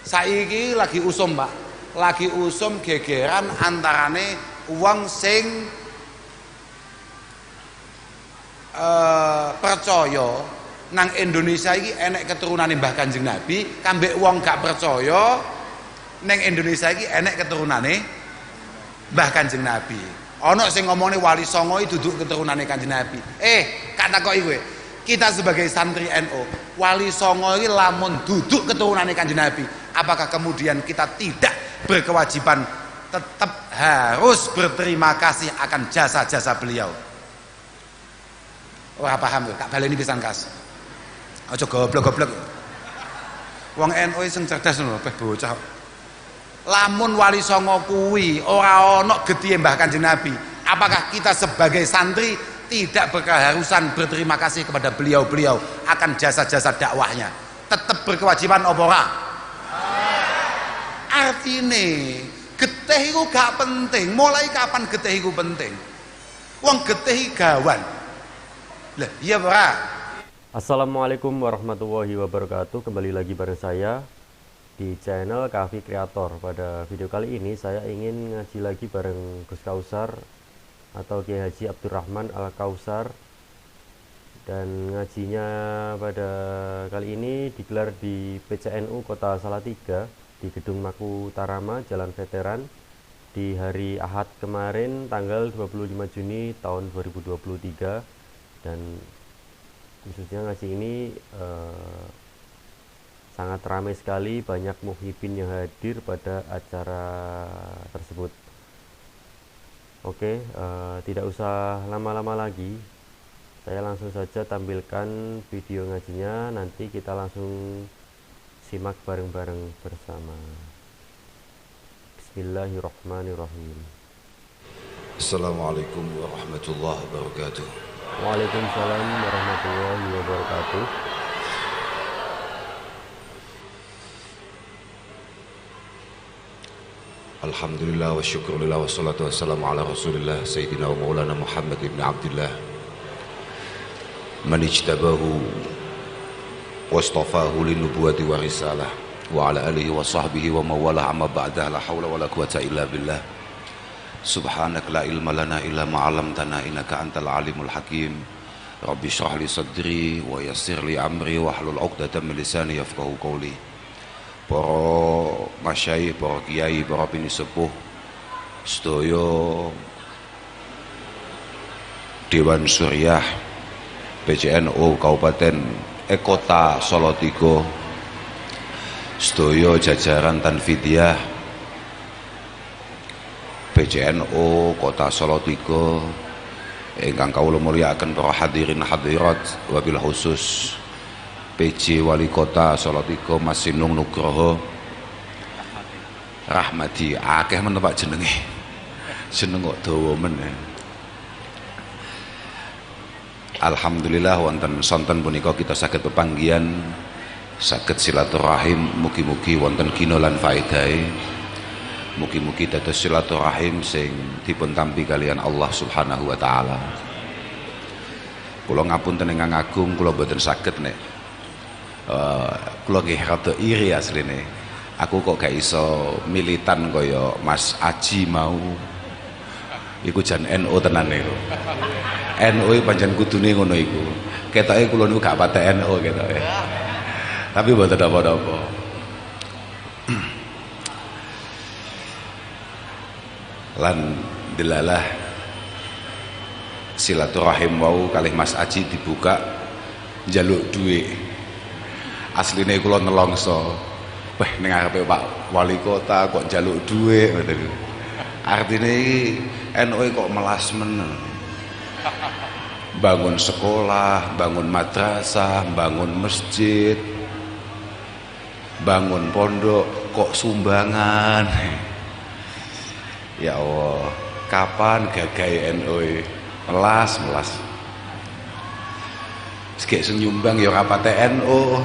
Saiki lagi usum, Pak. Lagi usum gegeran antarane wong sing percaya nang Indonesia iki enek keturunane Mbah Kanjeng Nabi, kambek wong gak percaya nang Indonesia iki enek keturunane Mbah Kanjeng Nabi. Ana sing ngomongane Wali Songo iki duduk keturunane Kanjeng Nabi. Kak takoki kowe. Kita sebagai santri NU, Wali Songo iki lamun duduk keturunane Kanjeng Nabi, apakah kemudian kita tidak berkewajiban tetap harus berterima kasih akan jasa-jasa beliau? Ora paham kok, tak baleni pisan kas. Aja goblok-goblok. Wong NU sing cerdas lho, peh bocah. Lamun Wali Songo kuwi ora ana getihe Mbah Kanjeng Nabi, apakah kita sebagai santri tidak berkeharusan berterima kasih kepada beliau-beliau akan jasa-jasa dakwahnya? Tetap berkewajiban apa ora? Artine getih iku gak penting. Mulai kapan getih iku penting? Wong getih gawan. Lah iya ora? Assalamualaikum warahmatullahi wabarakatuh. Kembali lagi bareng saya di channel Kahfi Kreator. Pada video kali ini saya ingin ngaji lagi bareng Gus Kausar atau Kiai Haji Abdurrahman Al Kausar, dan ngajinya pada kali ini digelar di PCNU Kota Salatiga di Gedung Maku Tarama, Jalan Veteran, di hari Ahad kemarin tanggal 25 Juni tahun 2023. Dan khususnya ngaji ini sangat ramai sekali, banyak muhibin yang hadir pada acara tersebut. Oke, tidak usah lama-lama lagi, saya langsung saja tampilkan video ngajinya. Nanti kita langsung simak bareng-bareng bersama. Bismillahirrahmanirrahim. Assalamualaikum warahmatullahi wabarakatuh. Waalaikumsalam warahmatullahi wabarakatuh. Alhamdulillah wa syukurillah wa salatu wassalamu ala rasulillah Sayyidina wa maulana Muhammad ibn Abdullah, man ijtabahu wa astafahu linubuwati wa risalah, wa ala alihi wa sahbihi wa mawalah, amma ba'dah. La hawla wa la quwata illa billah. Subhanak la ilma lana illa ma'alamtana innaka antal alimul hakim. Rabbi shrah li sadri wa yassir li amri wa hlul 'uqdatam min lisani yafqahu qawli. Para masyayikh, para kiai, para pinisepuh sedaya Dewan Suriah PCNU Kabupaten Kota Salatiga, sedaya jajaran Tanfidiyah PCNU Kota Salatiga ingkang kawula mulyakaken para hadirin hadirat, wabil khusus PJ Wali Kota Salatiga Mas Sinung Nugroho Rahmadi. Akeh men Pak jenenge, jeneng kok dawa men. Alhamdulillah wonten sonten punika kita saged pepanggihan, saged silaturahim. Mugi-mugi wonten gina lan faedahe. Mugi-mugi dados silaturahim sing dipun tampi kalian Allah Subhanahu wa taala. Kula ngapunten ingkang agung, kula boten saged nek kula nggih rada iri asline. Aku kok gak iso militan kaya Mas Aji mau. Iku jan NU tenan niku. NU pancen kudune ngono iku. Ketoke kula niku gak patek NU ketoke. Tapi mboten apa-apa. Lan delalah silaturahim wau kalih Mas Aji dibuka njaluk dhuwit. Asline kula nelongso, wah ning ngarepe Pak Wali Kota kok njaluk dhuwit ngoten. Artine iki NU kok melas men. Bangun sekolah, bangun madrasah, bangun masjid, bangun pondok kok sumbangan. Ya Allah, kapan gagahe NU melas. Sekek sing nyumbang ya ora patek NU.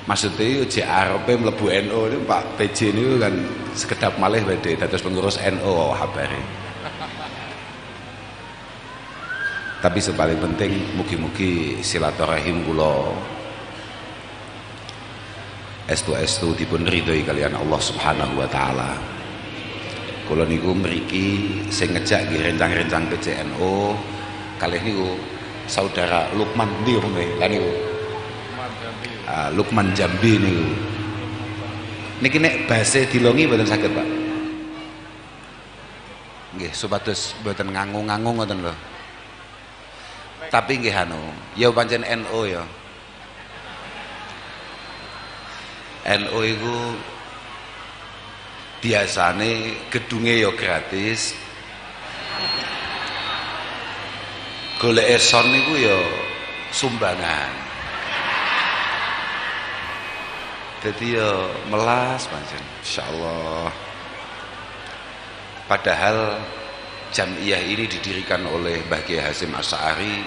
Maksudnya jek arepe mlebu NU niku Pak PJ niku kan sekedap malih badhe dados pengurus NU habare. Tapi sepaling penting mugi-mugi silaturahim kula estu dipun ridhoi kalian Allah Subhanahu wa taala. Kula niku mriki sing ngejak nggih rencang-rencang PCNO kalih niku saudara Lukman ndi umumé lan niku Lukman Jambi niku. Niki nek base dilongi mboten saged, Pak. Nggih, supados mboten ngangung-ngangung ngoten lho. Tapi nggih anu, ya pancen NU ya. NU iku biasane gedunge ya gratis. Golek eson niku ya sumbangan. Jadi ya melas pancen insyaallah. Padahal jamiah ini didirikan oleh Mbah Kiai Hasyim Asy'ari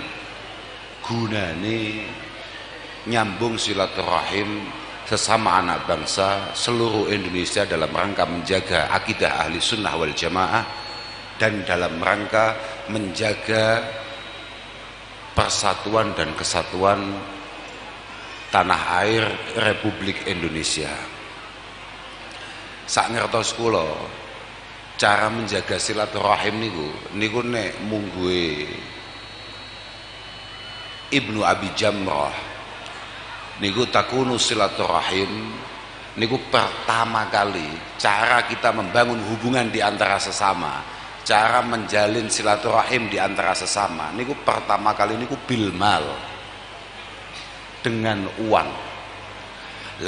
gunane nyambung silaturahim sesama anak bangsa seluruh Indonesia dalam rangka menjaga akidah ahli sunnah wal jamaah dan dalam rangka menjaga persatuan dan kesatuan tanah air Republik Indonesia. Sak ngertos kula cara menjaga silaturahim niku nek mungguhe Ibnu Abi Jamrah niku takunu silaturahim niku pertama kali cara kita membangun hubungan di antara sesama, cara menjalin silaturahim di antara sesama niku pertama kali niku bilmal, dengan uang.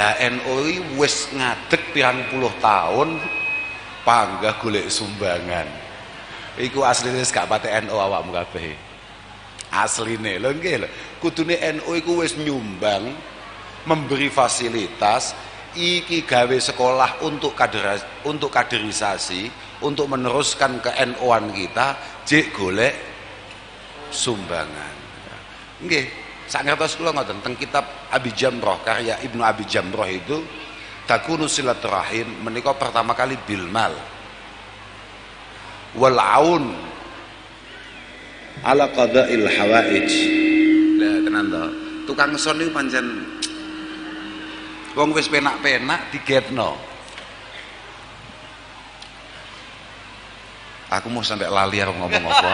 Lah NU wis ngadeg pirang puluh tahun panggah golek sumbangan. Iku asline wis gak patek NU awakmu kabeh. Asline lho nggih lho. Kudune NU iku wis nyumbang, memberi fasilitas iki gawe sekolah untuk kaderisasi, untuk meneruskan ke NU-an kita jek golek sumbangan. Nggih. Sak ngertos kula ngoten teng kitab Abi Jamrah karya Ibnu Abi Jamrah itu takunu silaturahim menika pertama kali bilmal wal aun ala qada'il hawaij. Lah tenan to, tukang son niku pancen wong wis penak-penak digetno. Aku mau sampai lali aku ngomong apa.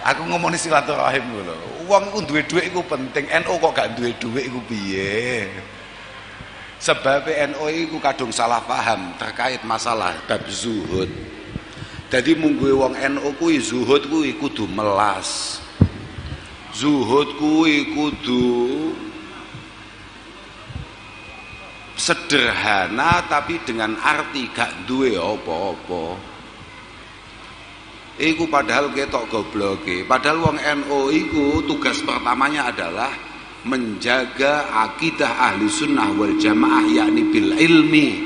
Aku ngomongin silaturahim lho. Wong iku duwe dhuwit iku penting. NU kok gak duwe dhuwit iku piye? Sebab NU iku kadung salah paham terkait masalah bab zuhud. Jadi mungguhe wong NU kuwi zuhud kuwi kudu melas. Zuhud kuwi kudu sederhana tapi dengan arti gak duwe apa-apa. Iku padahal ketok gobloke. Padahal wong NU iku tugas pertamanya adalah menjaga akidah ahli sunnah wal jamaah yakni bil ilmi,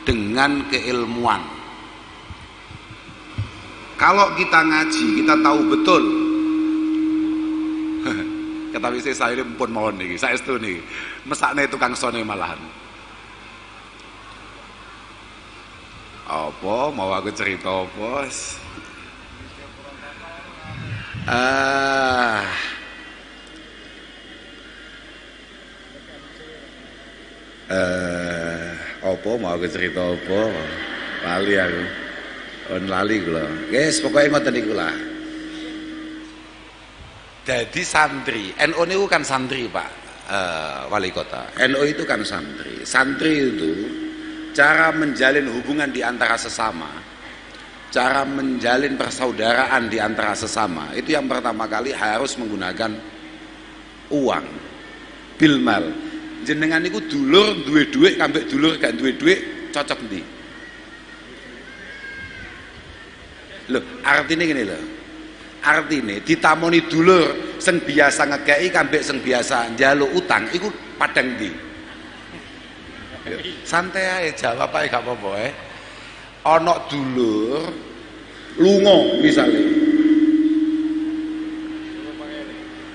dengan keilmuan. Kalau kita ngaji kita tahu betul. Kata saya pun mohon niki, saestu niki. Mesakne tukang sone malahan. Apa mau aku cerita apa? Apa mau aku cerita apa? Lali aku. Lali kula. Guys, pokoknya ngoten niku lah. Jadi santri, NU niku kan santri, Pak Wali Kota. NU itu kan santri. Santri itu cara menjalin hubungan di antara sesama, cara menjalin persaudaraan di antara sesama, itu yang pertama kali harus menggunakan uang, bilmal. Jenengan niku dulur duwe dhuwit kambek dulur gak duwe dhuwit cocok ndi? Lho, artine ngene lho. Artine ditamoni dulur sing biasa ngekeki kambek sing biasa njaluk utang iku padang ndi? Santai ae jawab ae gak apa-apa ana dulur lunga misalnya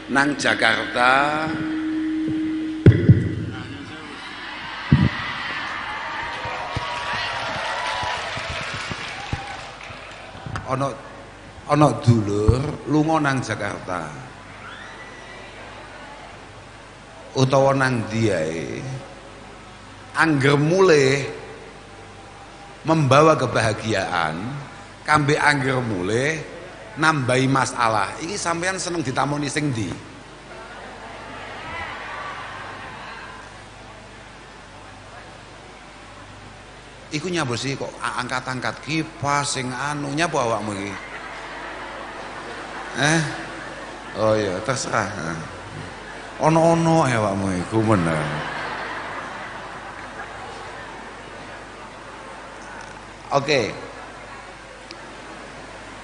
nang Jakarta ana dulur lunga nang Jakarta utawa nang diae angger mulih membawa kebahagiaan kambe angger mulih nambahi masalah. Iki sampean seneng ditamoni sing ndi? Iku nyapa sih kok angkat-angkat kipas sing anu nyapa awakmu iki? Oh iya, terserah. Ono-ono awakmu iku meneh. Oke.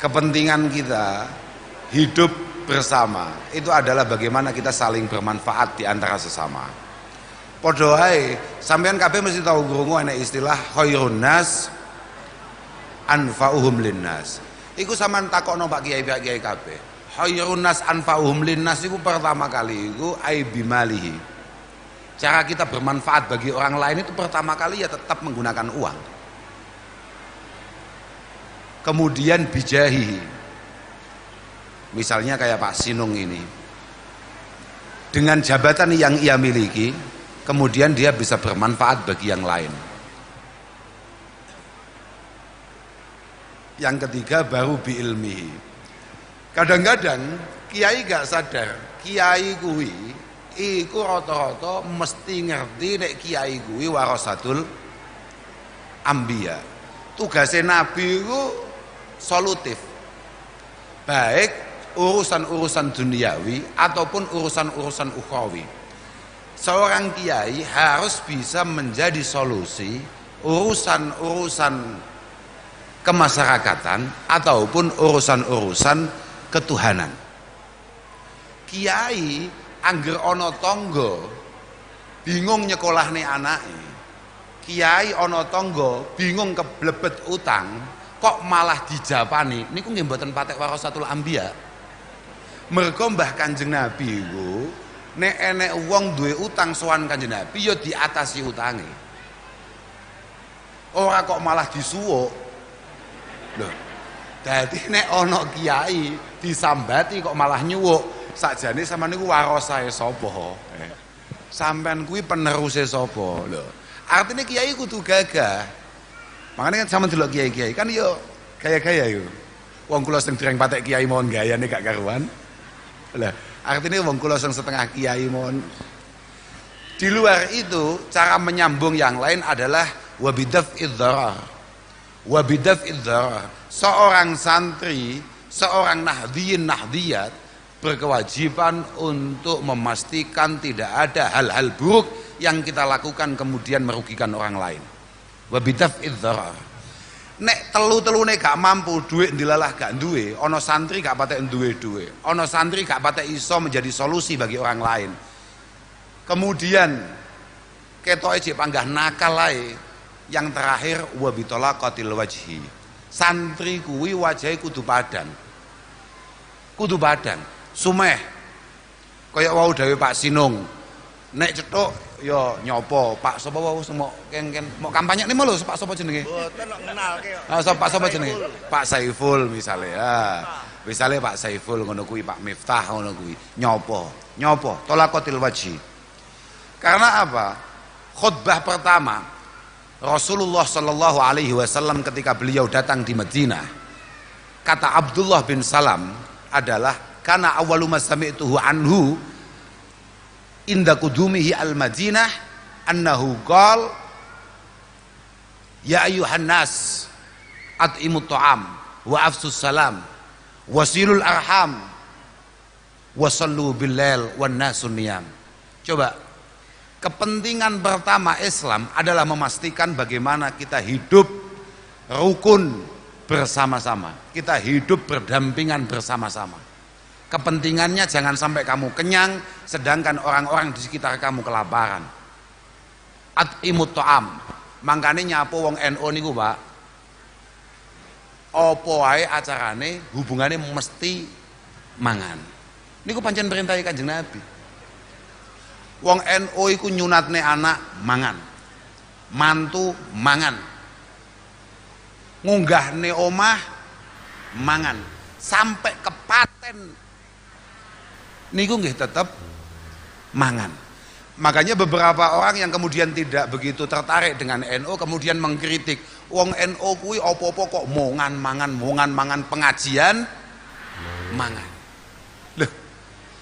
Kepentingan kita hidup bersama itu adalah bagaimana kita saling bermanfaat di antara sesama. Padha ae, sampean kabeh mesti tahu krungu ana istilah khairun nas anfa'uhum linnas. Iku sampean takokno Pak Kiai kabeh. Khairun nas anfa'uhum linnas iku pertama kali iku aibimalihi. Cara kita bermanfaat bagi orang lain itu pertama kali ya tetap menggunakan uang. Kemudian bijahi. Misalnya kayak Pak Sinung ini. Dengan jabatan yang ia miliki, kemudian dia bisa bermanfaat bagi yang lain. Yang ketiga baru biilmihi. Kadang-kadang kiai gak sadar, kiai kuwi iku rata-rata mesti ngerti nek kiai kuwi warasatul anbiya. Tugasnya nabi iku solutif. Baik urusan-urusan duniawi ataupun urusan-urusan ukhrawi. Seorang kiai harus bisa menjadi solusi urusan-urusan kemasyarakatan ataupun urusan-urusan ketuhanan. Kiai angger ana tangga bingung nyekolahne anake. Kiai ana tangga bingung keblebet utang kok malah dijapani niku nggih mboten patek warasatul anbiya. Mergo Mbah Kanjeng Nabi iku nek enek wong duwe utang sowan Kanjeng Nabi ya diatasi utange. Ora kok malah disuwuk. Lho. Dadi nek ana kiai disambati kok malah nyuwuk, sakjane sampean niku warasae sapa? Sampean kuwi peneruse sapa? Lho. Artinya kiai kudu gagah. Makanya kan sama delok kiai-kiai kan yo gaya-gaya yo. Wong kula sing dereng patek kiai mohon gayane gak karuan. Lah, artinya wong kula sing setengah kiai mohon. Di luar itu cara menyambung yang lain adalah wabidaf'idz dharar. Wabidaf'idz dharar. Seorang santri, seorang nahdhiyin nahdhiyat berkewajiban untuk memastikan tidak ada hal-hal buruk yang kita lakukan kemudian merugikan orang lain. Wabidaf'idz dharar. Nek telu-telune gak mampu, duit dilalah gak duwe, ana santri gak patek duwe duwe, ana santri gak patek iso menjadi solusi bagi orang lain. Kemudian ketoke jek panggah nakal ae. Yang terakhir wabitolaqatil wajhi. Santri kuwi wajahe kudu padan. Kudu padan, sumeh. Kaya wau dawuh Pak Sinung. Nek cetuk ya nyopo Pak sapa wae semok ken mau kampanye nimo lho Pak sapa jenenge? Mboten kok ngenalke kok. Pak sapa jenenge? Pak Saiful misale. Misale Pak Saiful ngono kuwi Pak Miftah ngono kuwi. Nyopo tolaqatil wajhi. Karena apa? Khutbah pertama Rasulullah sallallahu alaihi wasallam ketika beliau datang di Madinah, kata Abdullah bin Salam adalah kana awwalu ma sami'tuhu anhu inda kudumihi al-Madinah annahu qala ya ayyuhan nas at'imut ta'am wa afsus salam wasilul arham wasallu bil lail wan nasun niyam. Coba, kepentingan pertama Islam adalah memastikan bagaimana kita hidup rukun bersama-sama, kita hidup berdampingan bersama-sama. Kepentingannya jangan sampai kamu kenyang sedangkan orang-orang di sekitar kamu kelaparan. At'imut ta'am. Mangkane nyapo wong NU niku, Pak. Apa wae acarane hubungane mesti mangan. Niku pancen perintah Kanjeng Nabi. Wong NU iku nyunatne anak mangan. Mantu mangan. Ngunggahne omah mangan. Sampai kepaten niku nggih tetep mangan. Makanya beberapa orang yang kemudian tidak begitu tertarik dengan NU kemudian mengkritik, wong NU kuwi opo-opo kok mongan mangan pengajian mangan. Loh,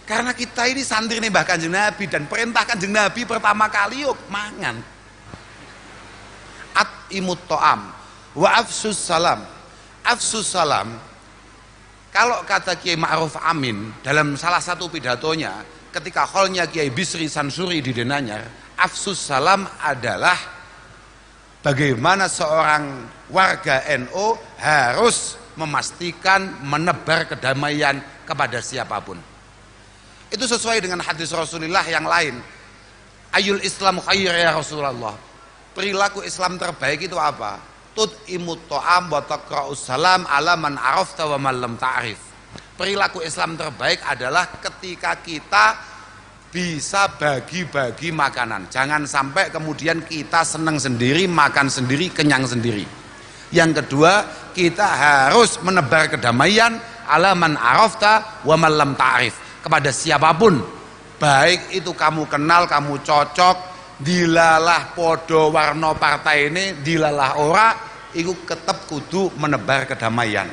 karena kita ini santri nih Mbah Kanjeng Nabi dan perintah Kanjeng Nabi pertama kali yuk mangan. At'imut ta'am wa afsus salam. Afsus salam, kalau kata Kiai Ma'ruf Amin dalam salah satu pidatonya ketika kholnya Kiai Bisri Sansuri di Denanyar, afsus salam adalah bagaimana seorang warga NU harus memastikan menebar kedamaian kepada siapapun. Itu sesuai dengan hadis Rasulullah yang lain. Ayul Islam khair ya Rasulullah. Perilaku Islam terbaik itu apa? Tut'imut ta'am wa taqra'us salam ala man arafta wa man lam ta'rif. Perilaku Islam terbaik adalah ketika kita bisa bagi-bagi makanan. Jangan sampai kemudian kita senang sendiri, makan sendiri, kenyang sendiri. Yang kedua, kita harus menebar kedamaian ala man arafta wa man lam ta'rif, kepada siapapun. Baik itu kamu kenal, kamu cocok, dilalah podo warna partai ini, dilalah ora, itu tetap kudu menebar kedamaian.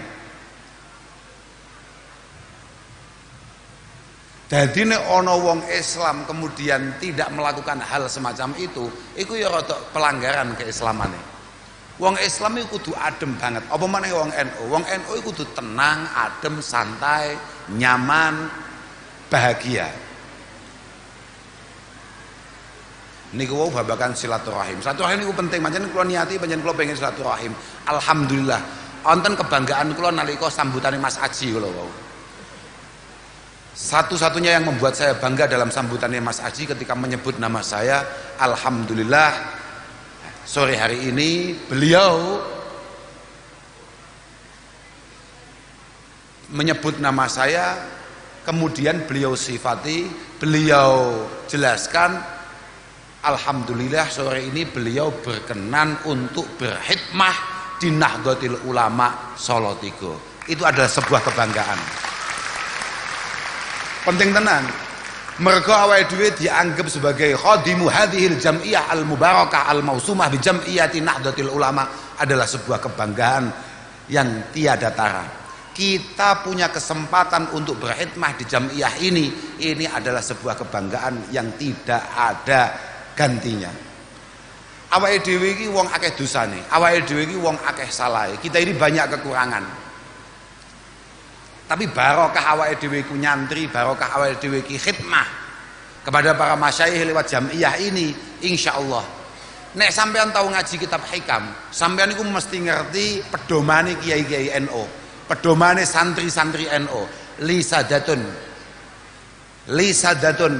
Jadi nek ono wong Islam kemudian tidak melakukan hal semacam itu ya rada pelanggaran keislamannya. Wong Islam itu kudu adem banget. Apa maneh wong NU? Wong NU itu kudu tenang, adem, santai, nyaman, bahagia. Niku wau babakan silaturahim. Silaturahim niku penting, pancen kula niati pancen kula pengen silaturahim. Alhamdulillah, wonten kebanggaan kula nalika sambutane Mas Aji kula wau. Satu-satunya yang membuat saya bangga dalam sambutannya Mas Aji ketika menyebut nama saya, alhamdulillah sore hari ini beliau menyebut nama saya, kemudian beliau sifati, beliau jelaskan, alhamdulillah sore ini beliau berkenan untuk berkhidmah di Nahdlatul Ulama Solo Tigo. Itu adalah sebuah kebanggaan. Penting tenan. Mergo awake dhewe dianggap sebagai khadimu hadhil jam'iyah al-mubarakah al-mausumah bi jam'iyati Nahdlatul Ulama adalah sebuah kebanggaan yang tiada tara. Kita punya kesempatan untuk berkhidmah di jam'iyah ini adalah sebuah kebanggaan yang tidak ada gantinya. Awake dhewe iki wong akeh dosane, awake dhewe iki wong akeh salahe. Kita ini banyak kekurangan. Tapi barokah awake dhewe ku nyantri, barokah awake dhewe ki khidmah kepada para masyayikh lewat jam'iyah ini, insyaallah. Nek sampean tahu ngaji kitab hikam, sampean iku mesti ngerti pedomane kiai-kiai NU, pedomane santri-santri NU. Lisadatun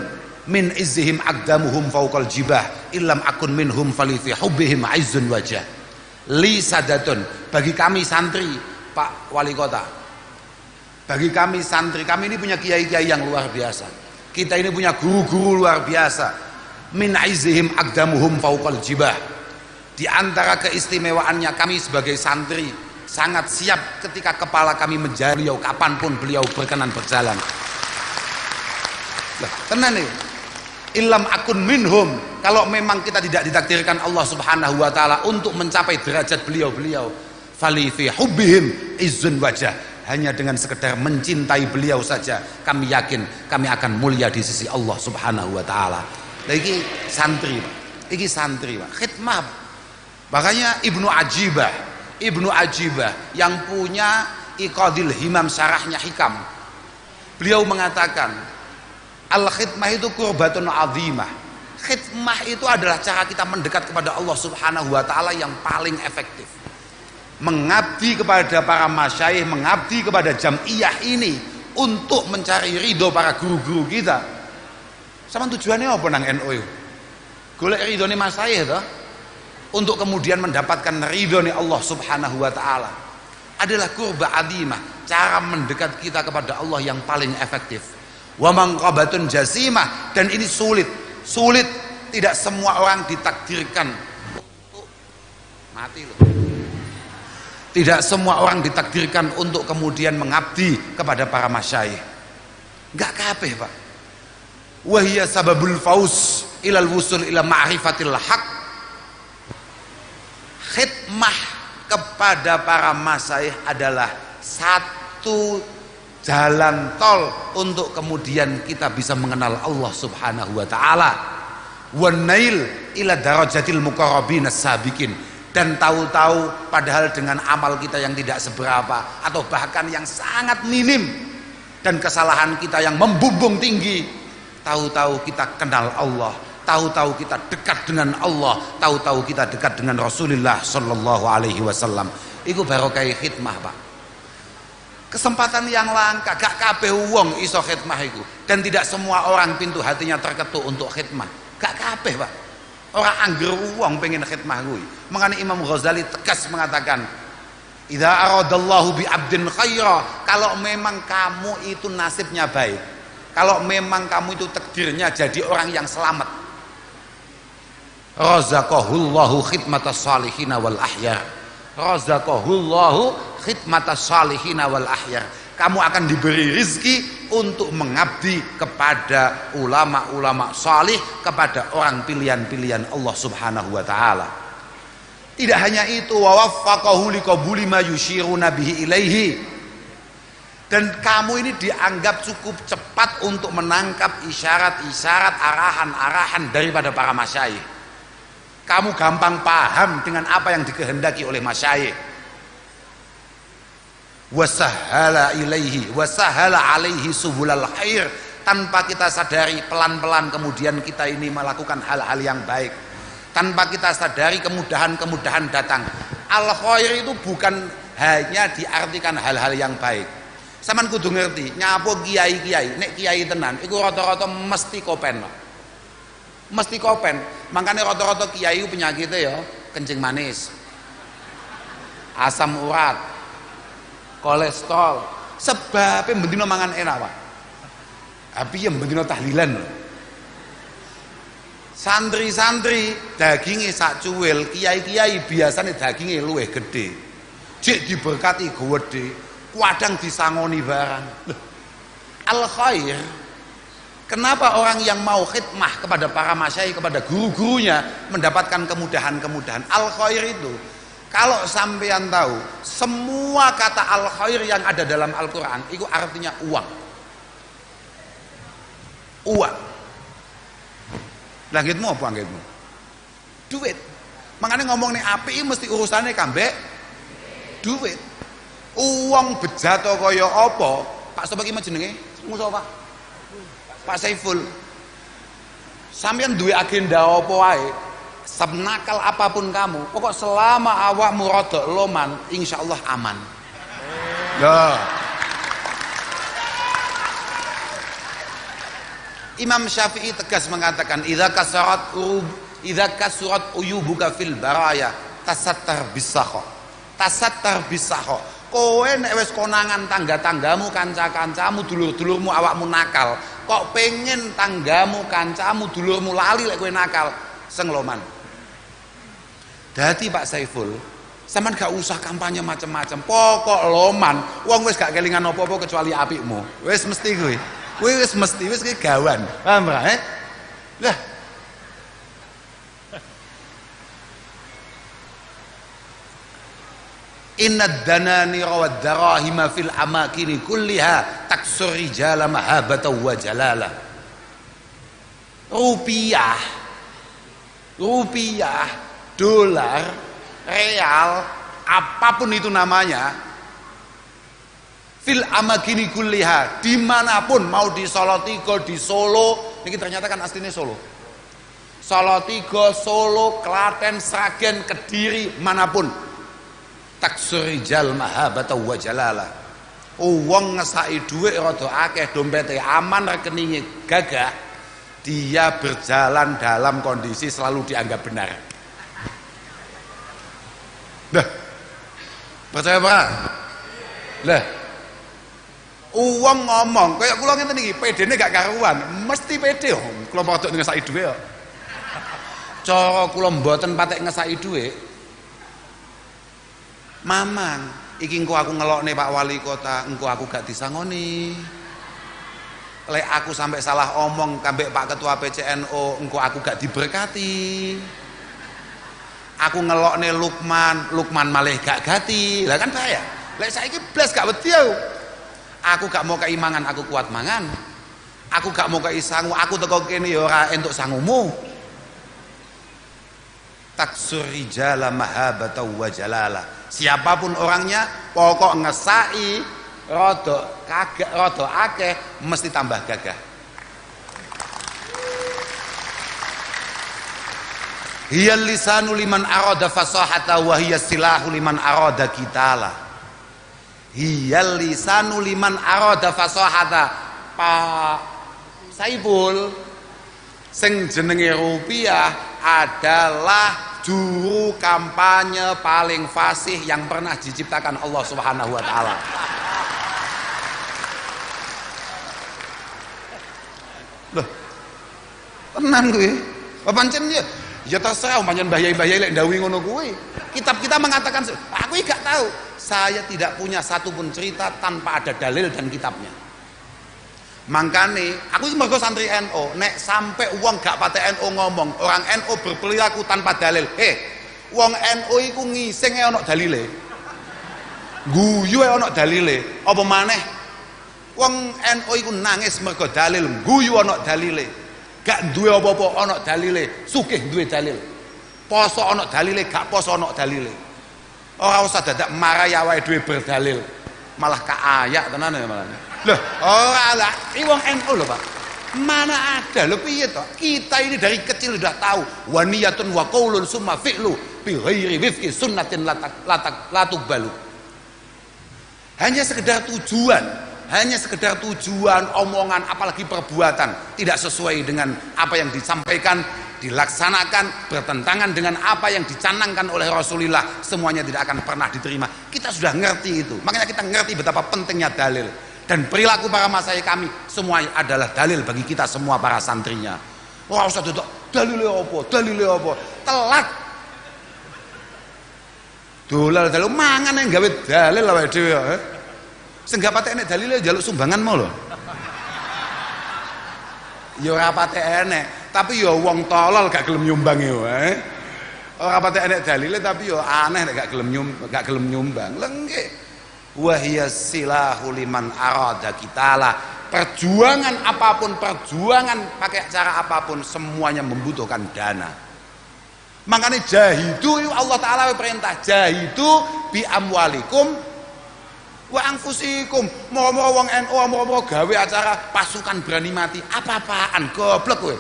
min izzihim aqdamuhum fawqal jibah illam akun minhum fali fi hubbihim aizzun wajah. Lisadatun, bagi kami santri Pak Wali Kota, bagi kami santri, kami ini punya kiai-kiai yang luar biasa. Kita ini punya guru-guru luar biasa. Min aizihim aqdamuhum fawqal jibah. Di antara keistimewaannya kami sebagai santri sangat siap ketika kepala kami menjadi beliau kapanpun beliau berkenan berjalan. Lah, tenan nih. Illam akun minhum, kalau memang kita tidak ditakdirkan Allah Subhanahu wa taala untuk mencapai derajat beliau-beliau, fali fi hubbihim izzun wajah. Hanya dengan sekedar mencintai beliau saja kami yakin kami akan mulia di sisi Allah Subhanahu wa taala. Iki santri, Pak. Iki santri, Pak. Khidmah. Makanya Ibnu Ajibah yang punya Iqadil Himam syarahnya Hikam. Beliau mengatakan, al-khidmah itu qurbatun azimah. Khidmah itu adalah cara kita mendekat kepada Allah Subhanahu wa taala yang paling efektif. Mengabdi kepada para masyayikh, mengabdi kepada jam'iyah ini untuk mencari ridho para guru-guru kita. Sama tujuannya apa nang NU? Golek ridhone masyayikh toh, untuk kemudian mendapatkan ridhone Allah Subhanahu wa taala. Adalah qurba adimah, cara mendekat kita kepada Allah yang paling efektif. Wa manqabatun jasimah, dan ini sulit, tidak semua orang ditakdirkan untuk mati loh. Tidak semua orang ditakdirkan untuk kemudian mengabdi kepada para masyayikh. Enggak kabeh, Pak. Wahia sababul faus, ilal wusul ila ma'rifatil haq. Khidmah kepada para masyayikh adalah satu jalan tol untuk kemudian kita bisa mengenal Allah Subhanahu wa taala. Wan nail ila darajatil muqarrabin as-sabiqin. Dan tahu-tahu padahal dengan amal kita yang tidak seberapa atau bahkan yang sangat minim dan kesalahan kita yang membumbung tinggi, tahu-tahu kita kenal Allah, tahu-tahu kita dekat dengan Allah, tahu-tahu kita dekat dengan Rasulullah sallallahu alaihi wasallam. Iku barokah khidmah, Pak. Kesempatan yang langka, gak kabeh wong iso khidmah iku, dan tidak semua orang pintu hatinya terketuk untuk khidmah. Gak kabeh, Pak. Orang angger wong pengen khidmah kuwi. Makanya Imam Ghazali tegas mengatakan, idza aradallahu bi 'abdin khaira, kalau memang kamu itu nasibnya baik, kalau memang kamu itu takdirnya jadi orang yang selamat, razaqahullahu khidmatas salihina wal ahyar. Razaqahullahu khidmatas salihina wal ahyar. Kamu akan diberi rizki untuk mengabdi kepada ulama-ulama salih, kepada orang pilihan-pilihan Allah Subhanahu wa taala. Tidak hanya itu, wa waffaqahu liqabuli ma yushiruna bihi ilaihi. Dan kamu ini dianggap cukup cepat untuk menangkap isyarat-isyarat, arahan-arahan daripada para masyayikh. Kamu gampang paham dengan apa yang dikehendaki oleh masyayikh. Wasahala ilaihi wasahala alaihi subulal khair. Tanpa kita sadari, pelan-pelan kemudian kita ini melakukan hal-hal yang baik. Tanpa kita sadari, kemudahan-kemudahan datang. Al khair itu bukan hanya diartikan hal-hal yang baik. Saman kudu ngerti, nyapo kiai-kiai, nek kiai tenan iku rata-rata mesti kopen, Pak. Mesti kopen. Makanya rata-rata kiai penyakitnya ya kencing manis, asam urat, kolesterol. Sebabnya bendino mangan enak, Pak. Tapi yang bendino tahlilan loh. Santri-santri dagingnya sak cuwil, kiai-kiai biasanya dagingnya luwih gede. Jek diberkati gede, kadang disangoni barang. Al khair. Kenapa orang yang mau khidmah kepada para masyayikh, kepada guru-gurunya mendapatkan kemudahan-kemudahan? Al khair itu, kalau sampean tahu, semua kata al khair yang ada dalam Al-Quran itu artinya uang. Uang. Langitmu apa langitmu? Duit. Makanya ngomong nih api mesti urusannya kambek duit. Uang bejato kaya apa? Pak Sobat iki jenenge? Musa Pak. Pak Saiful. Sampeyan duwe agenda apa wae? Senakal apapun kamu, pokok selama awakmu rada loman, insyaallah aman. Lah. Imam Syafi'i tegas mengatakan, idza kasurat uyubuka fil baraya tasattar bisakho. Tasattar bisakho. Kowe nek wis konangan tangga-tanggamu, kanca-kancamu, dulur-dulurmu awakmu nakal, kok pengen tanggamu, kancamu, dulurmu lali lek kowe nakal, sengloman. Dadi Pak Saiful, sampean gak usah kampanye macam-macam. Pokok loman, wong wis gak kelingan apa-apa kecuali apikmu. Wis mesti kowe. Kowe wis mesti wis gawan. Paham ra? Lah. Innad danani rawad darahima fil amakini kulliha taksur rijala mahabata wa jalala. Rupiah, dolar, real, apapun itu namanya, fil amakini kulliha, dimanapun, mau di Salatiga, di Solo, ini ternyata kan aslinya Solo, Salatiga, Solo, Klaten, Sragen, Kediri, manapun, taksurijal mahabata wa jalala. Wong ngesaki dhuwit rada akeh, dompete aman, rekeningnya gagah, dia berjalan dalam kondisi selalu dianggap benar. Dah, percaya apa? Lah, uang ngomong, kayak kula ngeten iki, PD-ne gak karuan, mesti PD. Kula padha ngesaki dhuwit kok. Cara kula mboten patek ngesaki dhuwit. Mamang, iki engko aku ngelokne Pak Wali Kota, engko aku gak disangoni. lek aku sampai salah omong kambek Pak Ketua PCNO engko aku gak diberkati. Aku ngelokne Lukman malih gak gati. Lah kan bahaya. Lek saiki blas gak wedi aku gak mau keimangan, aku kuat mangan. Aku gak mau kei sangu, aku teko kene ya ora entuk sangumu. Taksur rijala mahabata wa jalala. Siapapun orangnya pokok ngesai rada akeh mesti tambah gagah. Hiya lisanu liman arada fasahata wa hiya silahu liman arada kitala. Hiya lisanu liman arada fasahata. Pak Saiful sing jenenge rupiah adalah juru kampanye paling fasih yang pernah diciptakan Allah Subhanahu wa taala. Loh. Tenan kuwi. Pancen ya terserah pancen Mbah Yai lek ndawuhi ngono kuwi. Kitab kita mengatakan aku gak tahu. Saya tidak punya satupun cerita tanpa ada dalil dan kitabnya. Mangkane aku iki mergo santri NU, nek sampai wong gak patek NU ngomong, orang NU berperilaku tanpa dalil. Wong NU iku ngising ana dalile. Guyu ana dalile. Apa maneh wong NU iku nangis mergo dalil, guyu ana dalile. Gak duwe apa-apa ana dalile, sugih duwe dalil. Poso ana dalile, gak poso ana dalile. Ora usah dadak marai awake dhewe berdalil. Malah kaayak tenan ya malah. Loh, ora lah, wong NU lho, Pak. Mana ada lho piye to? Kita ini dari kecil sudah tahu wa niyatun wa qaulun summa fi'lu bi ghairi wifqi sunnatin lataqbalu. Hanya sekedar tujuan, omongan apalagi perbuatan tidak sesuai dengan apa yang disampaikan, dilaksanakan, bertentangan dengan apa yang dicanangkan oleh Rasulullah, semuanya tidak akan pernah diterima. Kita sudah ngerti itu. Makanya kita ngerti betapa pentingnya dalil. Dan perilaku para masai kami semua adalah dalil bagi kita semua para santrinya. Wah, usah duduk dalile apa? Telat. Dalil mangan yang gawe dalil awake dhewe ya. Sing gak patek enek dalile njaluk sumbanganmu lho. Ya ora patek enek, tapi ya wong tolol gak gelem nyumbangi wae. Ora patek enek dalile tapi ya aneh nek gak gelem nyumbang. Lengke. Wahiyas silahu liman arada kitala. Perjuangan apapun, perjuangan pakai cara apapun, semuanya membutuhkan dana. Makanya jahidu Allah Ta'ala perintah, jahidu bi amwalikum wa anfusikum. Mau wong NU mau gawe acara pasukan berani mati, apa-apaan goblok kowe.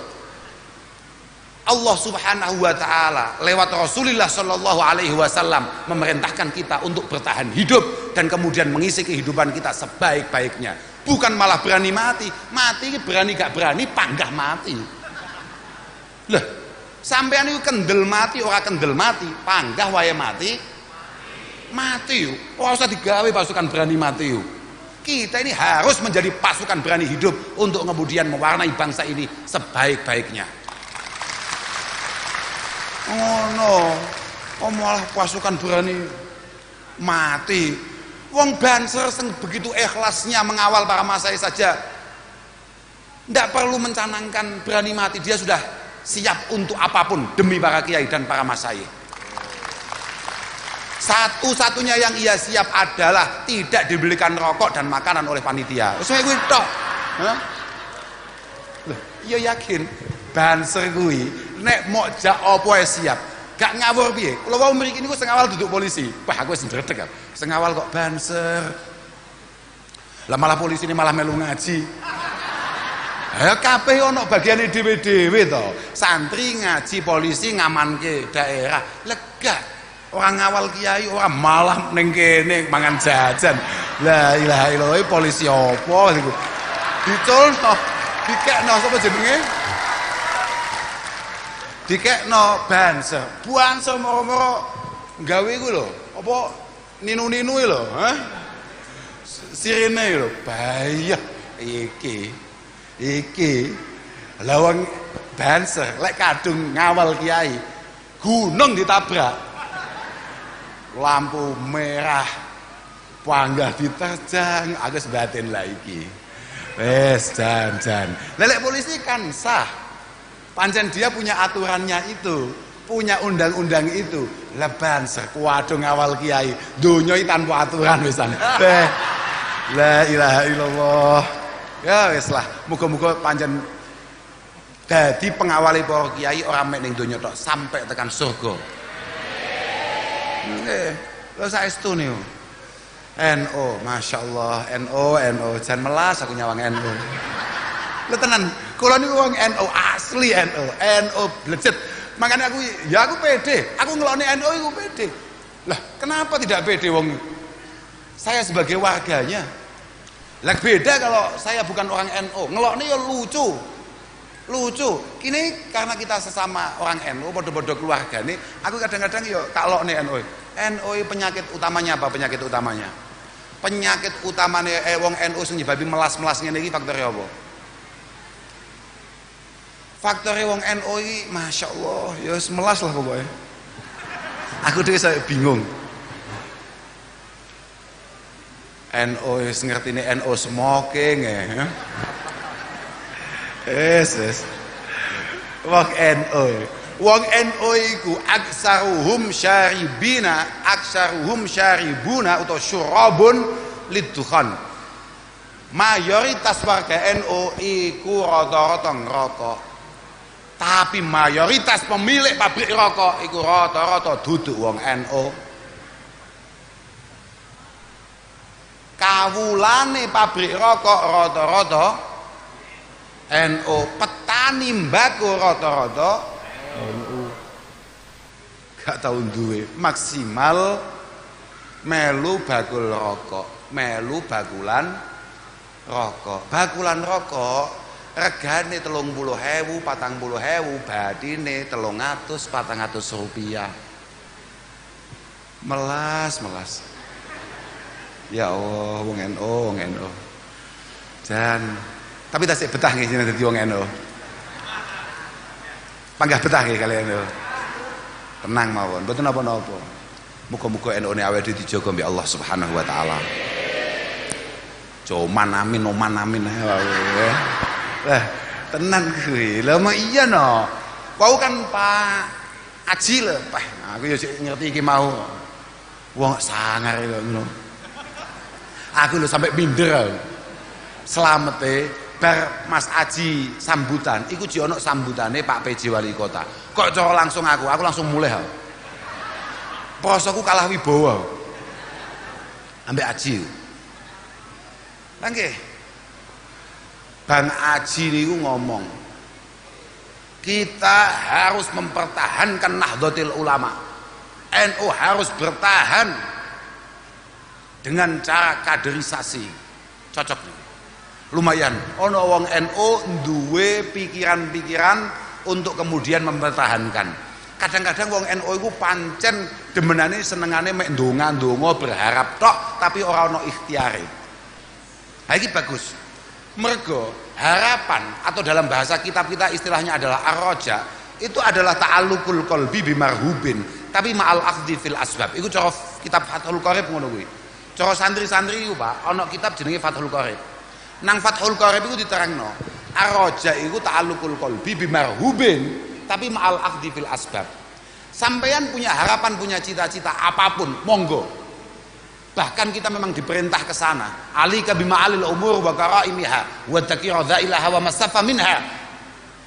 Allah Subhanahu wa taala lewat Rasulullah sallallahu alaihi wasallam memerintahkan kita untuk bertahan hidup dan kemudian mengisi kehidupan kita sebaik-baiknya. Bukan malah berani mati. Mati berani gak berani panggah mati. Lah, sampean iku kendel mati ora kendel mati, panggah wae mati. Mati yo. Ora usah digawe pasukan berani mati yo. Kita ini harus menjadi pasukan berani hidup untuk kemudian mewarnai bangsa ini sebaik-baiknya. Oh no, malah pasukan berani mati. Wong Banser sing begitu ikhlasnya mengawal para masai saja, tidak perlu mencanangkan berani mati. Dia sudah siap untuk apapun demi para kiai dan para masai. Satu-satunya yang ia siap adalah tidak dibelikan rokok dan makanan oleh panitia. Saya gue tok. Iya yakin Banser gue nek mau jak opo siap, gak ngawur piye. Kalau wau mriki niku sing awal duduk polisi. Wah, aku wis ndredeg ya. Sing awal kok Banser. Lah malah polisi ini malah melu ngaji. Ya kabeh ana bagiane dhewe-dhewe to. Santri ngaji, polisi ngamanke daerah. Lega. Orang ngawal kiai ora malah ning kene mangan jajan. La ilaha illallah, polisi opo niku. Diculno, dikekno sapa jenenge? Dikekno Banser. Banser moro-moro gawe iku lho, apa ninu-ninu lho, sirene lho, bahaya iki. Lawang Banser lek kadung ngawal kiai, gunung ditabrak. Lampu merah, panggah diterjang, agus batin lah iki. Wes jan. Lelek polisi kan sah. Pancen dia punya aturannya itu, punya undang-undang itu. Leban sekuado ngawal kiai, donya tanpa aturan wisan. La ilaha illallah. Ya wis lah, muga-muga pancen dadi pengawali para kiai ora mek ning donya tok sampai tekan surga. Nggih, lho saestu niku. NO, Masya Allah, NO, jangan melas aku nyawang NO. Lu tenan, kalau ini wong NO, asli NO blejet. Makanya aku pede, aku ngeloni NO aku pede. Lah, kenapa tidak pede wong? Saya sebagai warganya. Lah beda kalau saya bukan orang NO, ngeloni ya lucu. Kini karena kita sesama orang NO, bodoh-bodoh keluarga nih, aku kadang-kadang ya kalau nih NO penyakit utamanya apa? Penyakit utamanya wong NU sing nyebabi melas-melas ngene iki faktore apa? Faktore wong NU iki masyaallah ya wis melas lah pokoknya. Aku dhewe saya bingung. NU wis ngertine NU smoking ya. Yes. Wong NU iku aksaruhum syaribuna atau syurabun lidukhan. Mayoritas warga NU iku rata-rata ngerokok. Tapi mayoritas pemilik pabrik rokok iku rata-rata duduk wong NU. Kawulane pabrik rokok rata-rata NU, petani mbako rata-rata NU. Gak tau duwe maksimal melu bakul rokok, melu bakulan rokok. Bakulan rokok regane 30.000, 40.000, badine 300-400 rupiah. Melas. Ya Allah, wong NU. Tapi tasik betah nggih jenenge dadi wong NU. Panggah betah nggih kalian lho. Tenang mawon, mboten napa-napa. Muga-muga NU-ne awake dhewe dijaga mbek Allah Subhanahu wa taala. Cuman amin wae. Lah, tenan kuwi. Lah mah iya no. Wau kan Pak Aji lho, Pak. Aku yo ngerti iki mau. Wong sangar lho ngono. Aku lho sampai minder. Slamete bar Mas Aji sambutan iku ji ono sambutane Pak PJ Wali Kota. Kok cara langsung aku langsung mulai ha. Posoku kalah wibawa. Ambek Aji. Lah nggih. Bang Aji niku ngomong, kita harus mempertahankan Nahdlatul Ulama. NU harus bertahan dengan cara kaderisasi. Cocok nih. Lumayan ono wong NU duwe pikiran-pikiran untuk kemudian mempertahankan. Kadang-kadang wong NU iku pancen demenane senengane mek ndonga-ndonga berharap tok tapi ora ono ikhtiare. Ha iki bagus. Mergo harapan atau dalam bahasa kitab kita istilahnya adalah ar-raja, itu adalah ta'alluqul qalbi bimarhubin tapi ma'al akhdhi fil asbab. Iku cara kitab Fathul Qorib ngono kuwi. Cara santri-santri iku Pak, ana kitab jenenge Fathul Qorib. Nang Fathul Qorib iku diterangno, ar-raja iku ta'alluqul qalbi bimarhubin tapi ma'al akhdhi fil asbab. Sampeyan punya harapan, punya cita-cita apapun, monggo. Bahkan kita memang diperintah ke sana. Alika bima'alil umur wa qaraimiha wa takira dha'ilaha wa masafa minha.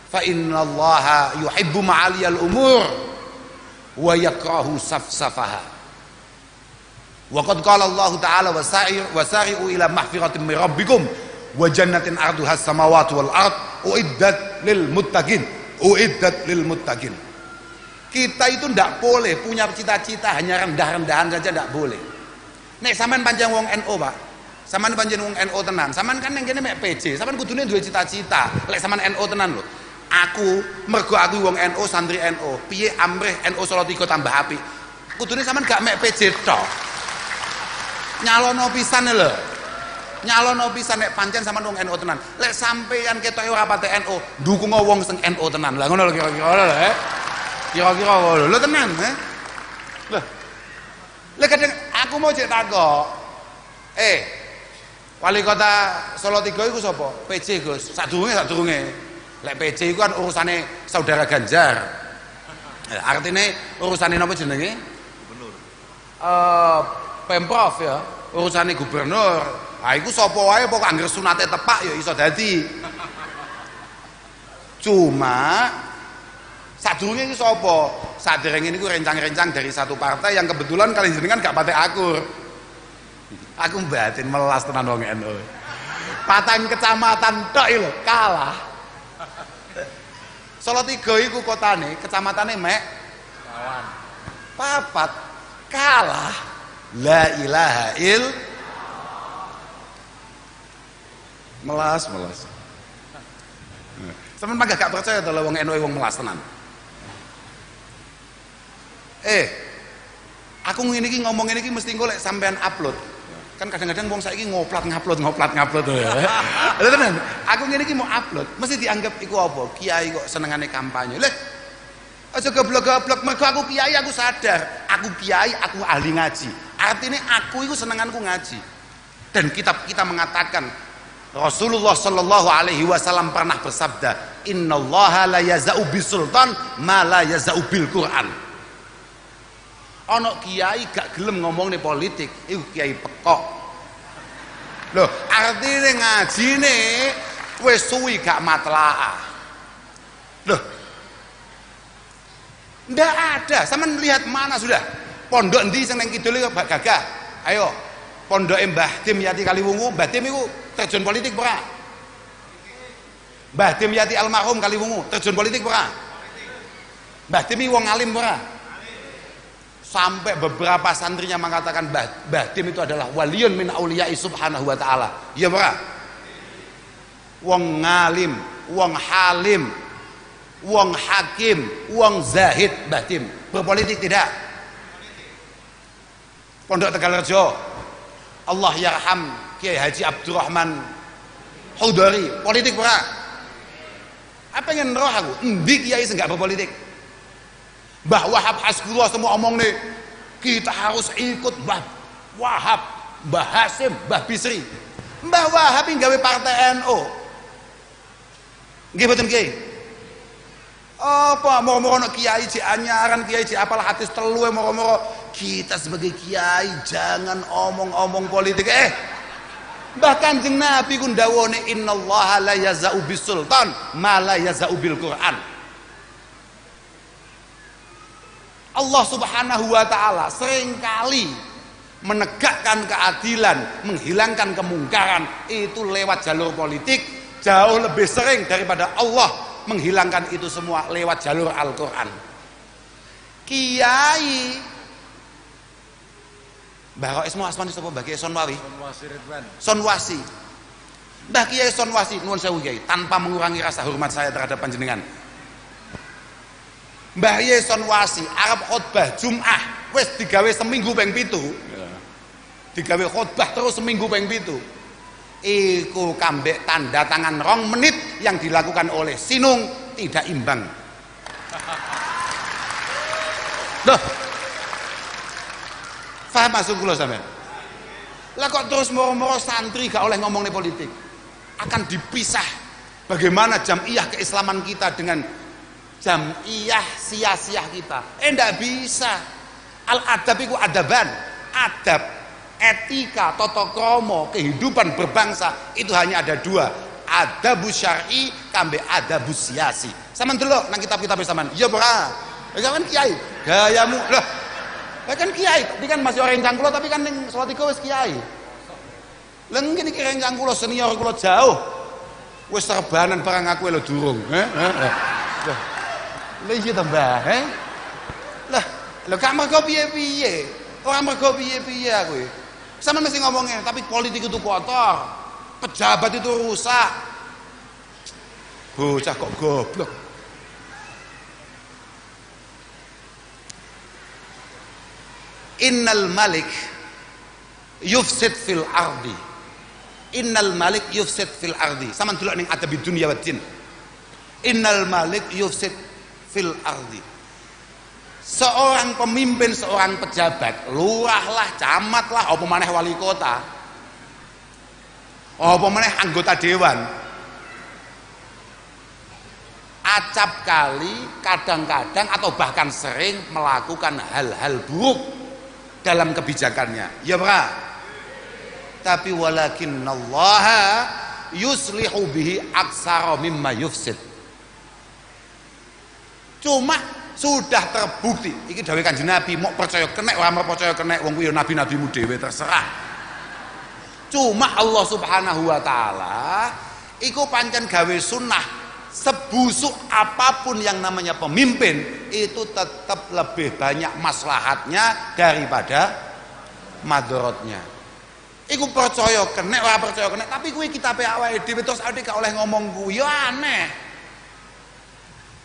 Fa innallaha yuhibbu ma'aliyal umur wa yakrahu safsafaha. Wa qad qala Allah ta'ala wasari'u ila mahfiratin min rabbikum wa jannatin arduha as-samawati wal ard uiddat lil muttaqin. Kita itu ndak boleh punya cita-cita hanya rendah-rendahan saja, ndak boleh. Nek sampean pancen wong NU, Pak. Sampean pancen wong NU tenan. Sampean kan ning kene mek PJ, sampean kudune duwe cita-cita. Lek sampean NU tenan lho. Aku mergo aku wong NU, santri NU. Piye amrih NU Solo 3 tambah apik. Kudune sampean gak mek PJ tok. Nyalono pisan lho. Nyalono pisan nek pancen sampean wong NU tenan. Lek sampean ketoke ora pate NU, ndukung wong sing NU tenan. Lah ngono lho kira-kira lho, Kira-kira lho tenan, Lah kadang aku mau cek takok. Wali kota Solo 3 iku sapa? PJ, Gus. Sadurunge. Lek PJ iku kan urusane saudara Ganjar. Artinya urusane napa jenenge? Gubernur. Pemprov ya, urusane gubernur. Ah iku sapa wae pokok anggere sunate tepak ya iso dadi. Cuma sadurunge iku sapa? Saderenge niku rencang-rencang dari satu partai yang kebetulan kali jenengan gak patek akur. Aku batin melas tenan wong NU. Patahan kecamatan tok lho kalah. Solo 3 iku kotane, kecamatane mek papat kalah. La ilaha il melas. Sampeyan mangga gak percaya to wong NU wong melas tenan. Aku ngene iki ngomong ngene iki mesti engko lek sampean upload. Kan kadang-kadang wong saiki ngupload. Lha tenan, aku ngene iki mau upload, mesti dianggap iku apa? Kiai kok senengane kampanye. Leh, aja goblok-goblok, mergo aku kiai aku sadar, aku kiai, aku ahli ngaji. Artinya aku iku senenganku ngaji. Dan kitab kita mengatakan Rasulullah sallallahu alaihi wasallam pernah bersabda, "Innallaha la yaza'u bisultan ma la yaza'u bil Qur'an." Ono kiai gak gelem ngomong nih politik, iku kiai pekok. Loh, artinya ngajine wis suwi gak matlaah. Loh, ndak ada. Sampeyan lihat mana sudah? Pondok endi sing nang kidul iki gagah? Ayo, pondoke Mbah Dim Yati Kaliwungu, Mbah Dim iku terjun politik ora? Mbah Dim Yati almarhum Kaliwungu, terjun politik ora? Mbah Dim iki wong alim ora? Sampai beberapa santrinya mengatakan Mbah Dim itu adalah waliyun min auliya'i subhanahu wa ta'ala. Iya ora? Wong ngalim, wong halim, wong hakim, wong zahid Mbah Dim. Berpolitik tidak? Pondok Tegalrejo, Allah yarham Kiai Haji Abdurrahman Hudari, politik ora? Apa yang roh aku? Endi kiai sing gak berpolitik? Mbah Wahab Hasbullah semua omong nih, kita harus ikut Mbah Wahab, Mbah Hasim, Mbah Bisri. Mbah Wahab ini gawe partai NU. Nggih mboten nggih? Apa moro-moro kiai cek anyaran, kiai cek apal hadis telu moro-moro. Kita sebagai kiai jangan omong-omong politik. Mbah Kanjeng Nabi ku ndawone innallaha la yaza'u bisultan ma la yaza'u bil Qur'an. Allah subhanahu wa ta'ala seringkali menegakkan keadilan, menghilangkan kemungkaran itu lewat jalur politik, jauh lebih sering daripada Allah menghilangkan itu semua lewat jalur Al-Quran. Kiai Mbah Rois mau asmani sapa Mbah Kiai Sonwawi? Sonwasi. Mbah Kiai Sonwasi nuwun sewu Kiai, tanpa mengurangi rasa hormat saya terhadap panjenengan. Mbah Kiai Sonwasi arep khotbah Jumat wis digawe seminggu ping 7. Digawe khotbah terus seminggu ping 7. Iku kambek tanda tangan 2 menit yang dilakukan oleh Sinung tidak imbang. Loh. Paham maksud kula sampean? Lah kok terus moro-moro santri gak oleh ngomong nih politik? Akan dipisah. Bagaimana jamiah keislaman kita dengan jamiah sia-sia kita? Ndak bisa. Al-adab itu adaban. Adab, etika, tata krama, kehidupan berbangsa itu hanya ada 2. Adabus syar'i kambe adabus siasi. Sampeyan delok nang kitab-kitab sampean. Ya ora. Ya kan kiai, gayamu. Lah, ya kan kiai, tapi kan masih orang rencang kula tapi kan ning Salatiga wis kiai. Lah ngene iki rencang kula senior kula jauh. Wis serbanan barang aku lho durung. Lah iya ta, Mbah, Lah, lho gak mergo piye-piye. Ora mergo piye-piye aku. Sampe mesti ngomongnya, tapi politik itu kotor. Pejabat itu rusak. Bocah kok goblok. Innal malik yufsid fil ardi. Innal malik yufsid fil ardi. Sama delok ning adab dunya wa din. Innal malik yufsid fil ardi. Seorang pemimpin, seorang pejabat, lurah lah, camat lah, apa maneh wali kota, Apa meneh anggota dewan. Acap kali kadang-kadang atau bahkan sering melakukan hal-hal buruk dalam kebijakannya. Ya, Pak. Tapi walakinallaha yuslihu bihi aksara mimma yufsid. Cuma sudah terbukti iki dawuh Kanjeng Nabi, mau percaya kena ora mau percaya kena wong kuwi ya nabi-nabimu dhewe terserah. Cuma Allah Subhanahu wa taala iku pancen gawe sunnah, sebusuk apapun yang namanya pemimpin itu tetap lebih banyak maslahatnya daripada madorotnya. Iku percaya kena ora percaya kena, tapi kuwi kitabe awake dhewe terus awake gak oleh ngomong kuwi ya aneh.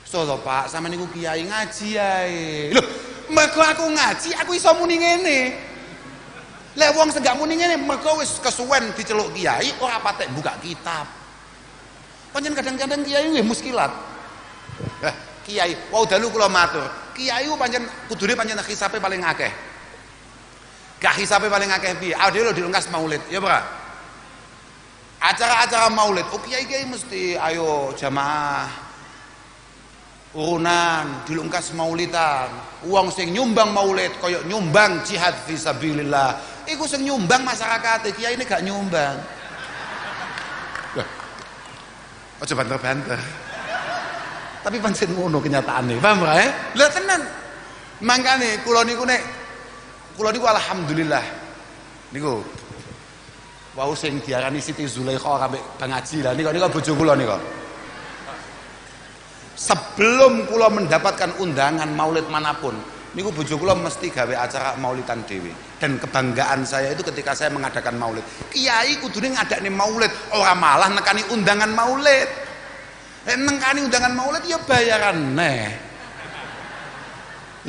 So Pak, sama niku kiai ngaji ae. Loh, mergo aku ngaji, aku iso muni ngene. Lek wong sing gak muni ngene, mergo wis kesuwen diceluk kiai ora patek buka kitab. Pancen kadang-kadang kiai nggih muskilat. Kiai, wau dalu kula matur, kiai ku pancen kudune pancen hisabe paling akeh. Gak hisabe paling akeh piye? Dhewe lho dilungkas maulid, ya Pak. Acara-acara maulid, oh kiai-kiai mesti ayo jamaah urunan dilungkas maulidan. Uang sing nyumbang maulid koyok nyumbang jihad fisabilillah. Iku sing nyumbang masyarakat, kiai ini gak nyumbang. Aja banter-banter. Tapi pancen ngono kenyataane, paham ora? Lah tenan. Mangkane kula niku alhamdulillah niku wau sing diarani Siti Zulaikha ambek Bang Haji lah niku bojo kula niku. Sebelum kula mendapatkan undangan maulid manapun, niku bojo kula mesti gawe acara maulidan dhewe. Dan kebanggaan saya itu ketika saya mengadakan maulid. Kiai kudune ngadakne maulid, ora malah nekani undangan maulid. Nekani undangan maulid ya bayaran neh.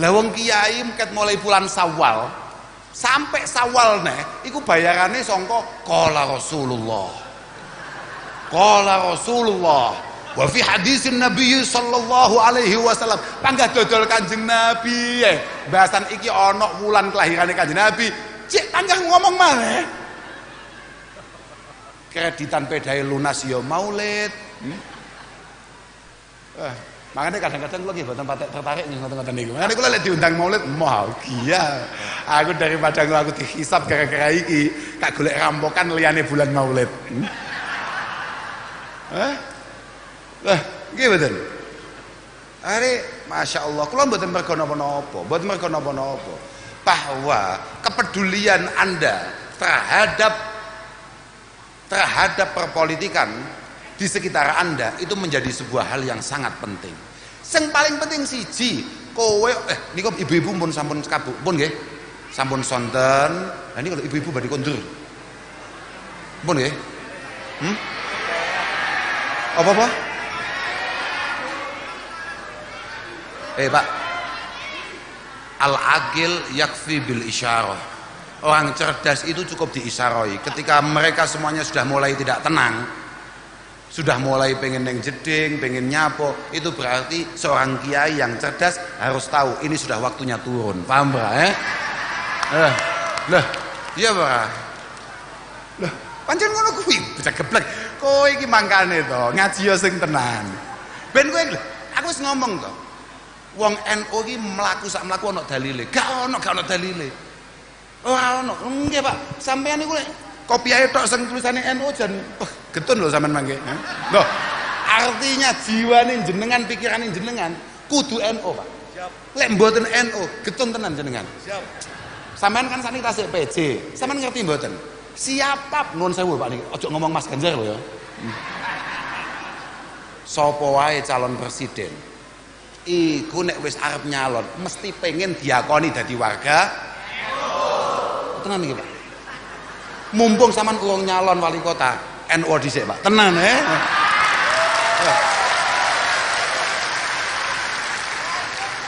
Lah wong kiai ket mulai bulan Syawal sampai Syawal neh iku bayarane sangka qala Rasulullah. Qala Rasulullah. Wa fi hadisin Nabi sallallahu alaihi wasallam, panggah dodol Kanjeng Nabi. Bahasan iki ana wulan kelahirane Kanjeng Nabi, cek panggah ngomong maneh. Kreditan pedae lunas ya maulid. Makanya kadang-kadang kula nggih mboten patek tertarik ngoten-ngoten niku. Makanya kula lek diundang maulid bahagia. Aku daripada aku dihisab gara-gara iki, kak golek rampokan liyane bulan maulid. Lah, nggih mboten. Are Masya Allah, kula mboten mergo napa-napa, mboten mergo napa-napa. Bahwa kepedulian Anda terhadap perpolitikan di sekitar Anda itu menjadi sebuah hal yang sangat penting. Yang paling penting siji, kowe niku ibu-ibu pun sampun kabuk, pun nggih. Sampun sonten. Lah niku ibu-ibu badhe kondur. Pun nggih. Apa-apa? Pak, al-aqil yakfi bil isyarah. Orang cerdas itu cukup diisyarai. Ketika mereka semuanya sudah mulai tidak tenang, sudah mulai pengen neng jeding, pengen nyapo, itu berarti seorang kiai yang cerdas harus tahu ini sudah waktunya turun. Paham Pak? Lah, iya Pak. Lah, pancen ngono kuwi, bocah geblek. Kowe iki mangkane to, ngaji yo sing tenan. Ben kowe aku wis ngomong to. Wong NU iki mlaku sak mlaku ana dalile. Gak ana dalile. Ora ana. Nggih, Pak. Sampeyan niku lek kopi ae tok sing tulisane NU jan getun lho sampean mangke. Loh, artinya jiwane jenengan, pikirane jenengan kudu NU, Pak. Siap. Lek mboten NU, getun tenan jenengan. Siap. Sampean kan sakniki tasik PJ. Sampean ngerti mboten? Siapa nuwun sewu Pak niki. Aja ngomong Mas Ganjar lho ya. Sapa wae calon presiden iku nek wis arep nyalon mesti pengen diakoni dadi warga NU. Tenan iki Pak. Mumpung sampean urung nyalon wali kota, NU dhisik Pak. Tenan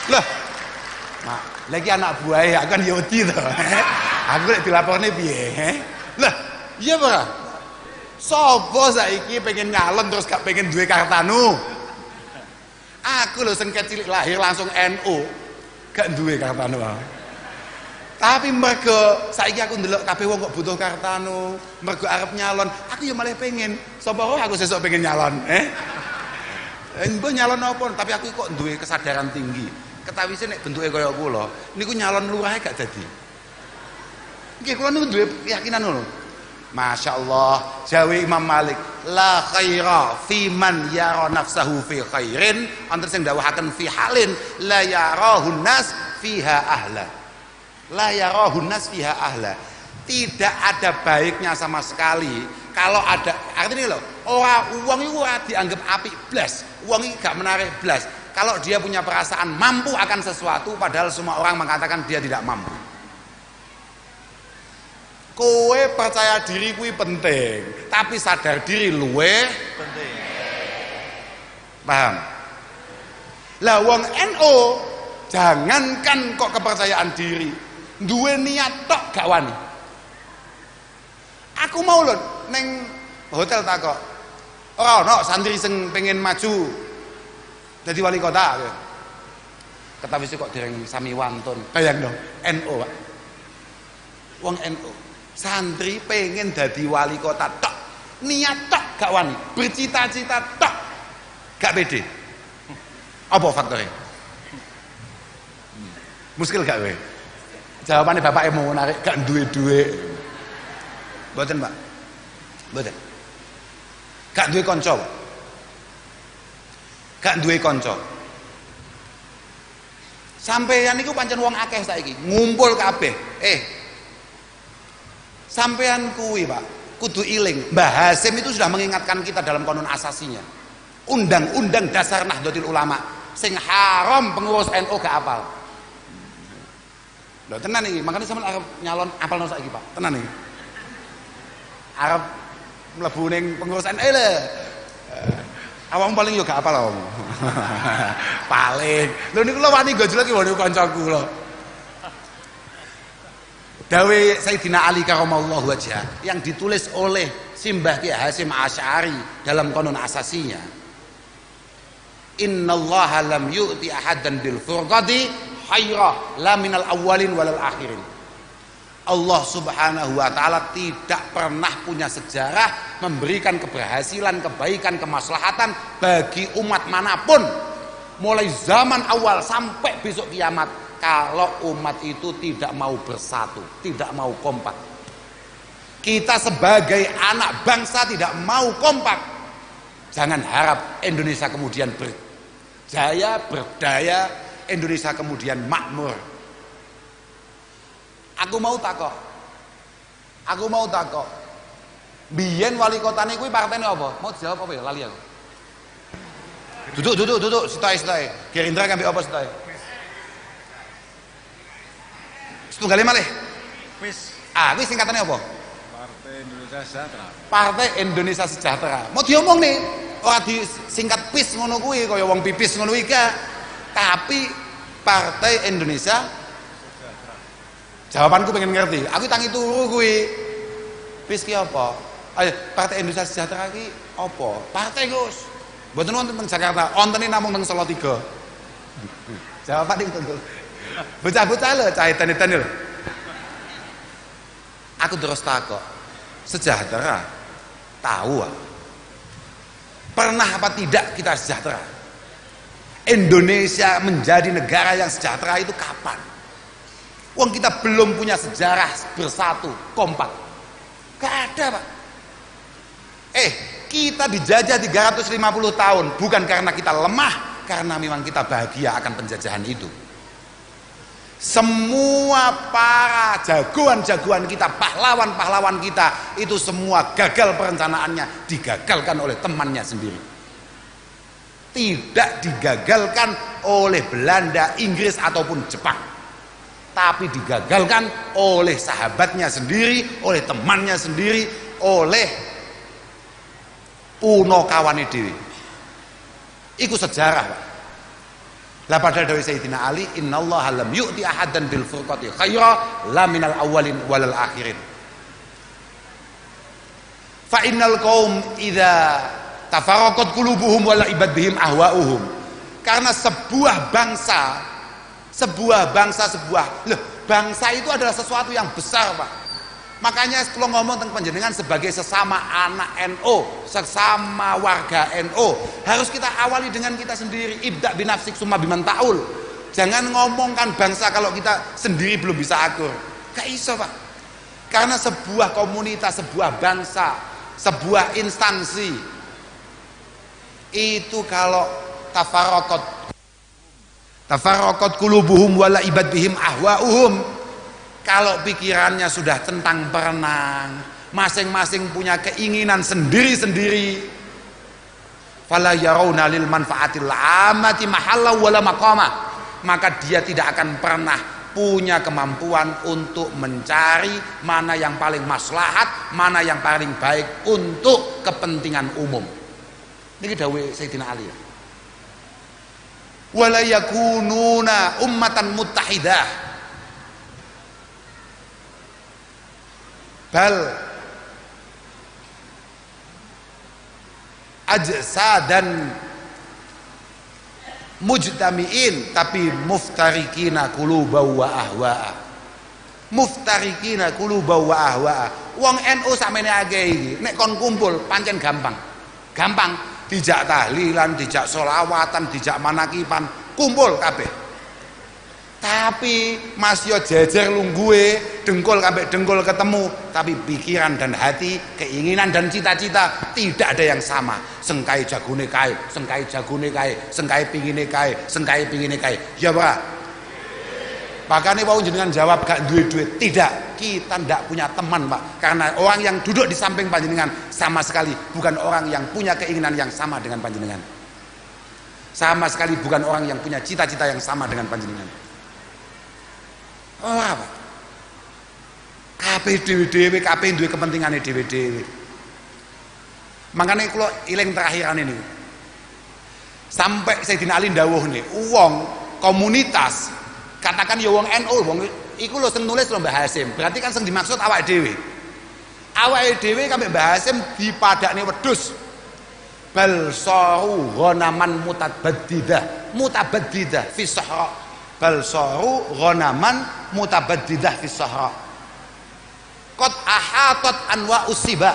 Lah. Mak, lagi anak buah aku kan yoti to. Aku lek dilaporne piye? Lah, iya Pak. Sopo saiki pengen nyalon terus gak pengen duwe kartanu? Aku lho sing cilik lahir langsung NU, gak duwe kartanu. Tapi mergo saiki aku ndelok kabeh wong kok butuh Kartano, mergo arep nyalon, aku ya malah pengen. Sapa roh aku sesuk pengen nyalon, mbah nyalon apa, tapi aku kok duwe kesadaran tinggi. Ketawise nek bentuke kaya kula, niku nyalon lurah gak dadi. Nggih kula niku duwe keyakinan ngono. Masya Allah, jawe Imam Malik, la khaira fi man yara nafsahu fi khairin, antar sing dawuhaken fi halin la yarahun nas fiha ahla. La yarahun nas fiha ahla. Tidak ada baiknya sama sekali kalau ada, artinya loh, uang itu ora dianggap apik blas, uang itu gak menarik blas. Kalau dia punya perasaan mampu akan sesuatu, padahal semua orang mengatakan dia tidak mampu. Kowe percaya diri kuwi penting, tapi sadar diri luwih penting. Paham? Lah wong NU jangankan kok kepercayaan diri, duwe niat tok gak wani. Aku mau lho ning hotel takok. Ora ono santri sing pengen maju jadi wali kota. Ketawise kok dereng sami wantun. Bayang dong, NU, Pak. Wong NU santri pengen jadi wali kota tok, niat tok gak wani, bercita-cita tok gak pede. Apa faktornya? Muskil gak we? Jawabannya bapak mau narik gak duwe-duwe. Mboten, Pak. Mboten. Gak duwe kanca. Gak duwe kanca. Sampeyan niku pancen wong akeh saiki, ngumpul kabeh. Sampean kuwi Pak, kudu iling. Mbah Hasim itu sudah mengingatkan kita dalam konon asasinya. Undang-undang dasar Nahdlatul Ulama sing haram pengurus NU gak apal. Lho tenan iki, makanya sampean arep nyalon apalno saiki Pak. Tenan iki. Arep mlebu ning pengurus NU lho. Awakmu paling yo gak apal awakmu. Paling. Lho niku lho wani gojlok iki wong kancaku lho. Dawe Sayyidina Ali karamallahu wajhah yang ditulis oleh Simbah Ki Hasyim Asy'ari dalam konon asasinya. Innallaha lam yu'ti ahadan bil furqati khaira la minal awwalin walal akhirin. Allah Subhanahu wa taala tidak pernah punya sejarah memberikan keberhasilan, kebaikan, kemaslahatan bagi umat manapun mulai zaman awal sampai besok kiamat kalau umat itu tidak mau bersatu, tidak mau kompak. Kita sebagai anak bangsa tidak mau kompak, jangan harap Indonesia kemudian berjaya, berdaya, Indonesia kemudian makmur. Aku mau takok. Biyen wali kotane kuwi partene apa? Mau dijawab apa ya? Lali aku. Duduk, setae. Gerindra kan apa setae? Setunggal malih. PIS. Kuwi singkatannya apa? Partai Indonesia Sejahtera. Partai Indonesia Sejahtera. Mau diomong nih, ora disingkat PIS ngono kuwi kaya wong pipis ngono iki. Tapi Partai Indonesia Sejahtera. Jawabanku pengen ngerti. Aku tangi turu kuwi. PIS ki apa? Ayo, Partai Indonesia Sejahtera ki apa? Partai Gus. Mboten wonten teng Jakarta, wonten namung teng Salatiga. Jawaban iki tentu. Bocah-bocah lho, cah edan-edan lho. Aku terus takok. Sejahtera? Tahu ah. Pernah apa tidak kita sejahtera? Indonesia menjadi negara yang sejahtera itu kapan? Wong kita belum punya sejarah bersatu, kompak. Gak ada, Pak. Kita dijajah 350 tahun bukan karena kita lemah, karena memang kita bahagia akan penjajahan itu. Semua para jagoan-jagoan kita, pahlawan-pahlawan kita itu semua gagal perencanaannya, digagalkan oleh temannya sendiri. Tidak digagalkan oleh Belanda, Inggris ataupun Jepang, tapi digagalkan oleh sahabatnya sendiri, oleh temannya sendiri, oleh punokawane dhewe. Iku sejarah, Pak. Lah padahal dari Sayyidina Ali, innallaha lam yu'ti ahadan bil furqati khaira la minal awwalin walal akhirin. Fa innal qaum idza tafarraqat qulubuhum wala ibad bihim ahwa'uhum. Karena sebuah bangsa Bangsa itu adalah sesuatu yang besar, Pak. Makanya kalau ngomong tentang panjenengan sebagai sesama anak NU, sesama warga NU, harus kita awali dengan kita sendiri. Ibda binafsik summa biman ta'ul. Jangan ngomongkan bangsa kalau kita sendiri belum bisa akur. Gak iso, Pak. Karena sebuah komunitas, sebuah bangsa, sebuah instansi itu kalau tafarraqat qulubuhum wala ibad bihim ahwa'uhum, kalau pikirannya sudah centang perenang, masing-masing punya keinginan sendiri-sendiri, fala yarawna lil manfaatil amati mahalla wala maqama, maka dia tidak akan pernah punya kemampuan untuk mencari mana yang paling maslahat, mana yang paling baik untuk kepentingan umum. Ini dawuh Sayyidina Ali. Wala yakununa ummatan muttahidah, bal ajsadan mujtamiin, tapi muftarikina quluba wa ahwa'a. Muftarikina quluba wa ahwa'a. Wong NU sakmene akeh iki nek kon kumpul pancen gampang. Gampang dijak tahlilan, dijak sholawatan, dijak manakipan, kumpul kabeh. Tapi masih jejer lungguhe, dengkul sampai dengkul ketemu, tapi pikiran dan hati, keinginan dan cita-cita tidak ada yang sama. Sengkai jagune kae, sengkai jagune kae, sengkai pingine kae, sengkai pingine kae. Ya, Pak. Makanya wau jenengan jawab gak duwe duit. Tidak, kita ndak punya teman, Pak. Karena orang yang duduk di samping panjenengan sama sekali bukan orang yang punya keinginan yang sama dengan panjenengan. Sama sekali bukan orang yang punya cita-cita yang sama dengan panjenengan. Oh apa? Kabeh dhewe-dhewe, kabeh duwe kepentingane dhewe-dhewe. Makanya kalau iling terakhiran ini, sampai Sayyidina Ali dawuh nih, wong komunitas, katakan ya wong NU, wong iku lho sing nulis lho Mbah Hasim. Berarti kan sing dimaksud awake dhewe. Awake dhewe kambek Mbah Hasim dipadakne wedhus. Bal saru ghanaman mutabaddidah fi sahra. Bal saru ghanaman mutabaddidah fi sahra. Qad ahatat anwa usiba.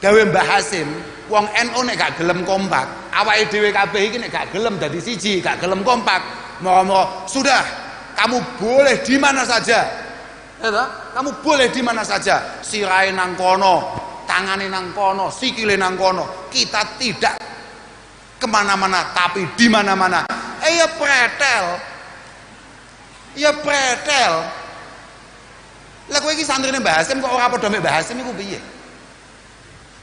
Dawe Mbah Hasim, wong NU nek gak gelem kompak, awake dhewe kabeh iki nek gak gelem dadi siji, gak gelem kompak, moro-moro sudah, kamu boleh di mana saja. Ya toh? Kamu boleh di mana saja. Sirahe nang kono, tangane nang kono, sikile nang kono. Kita tidak kemana-mana, tapi di mana-mana. Ya pretel. Ya pretel. Lah kowe iki santrine Mbah Hasim kok ora padha mek Mbah Hasim iku piye?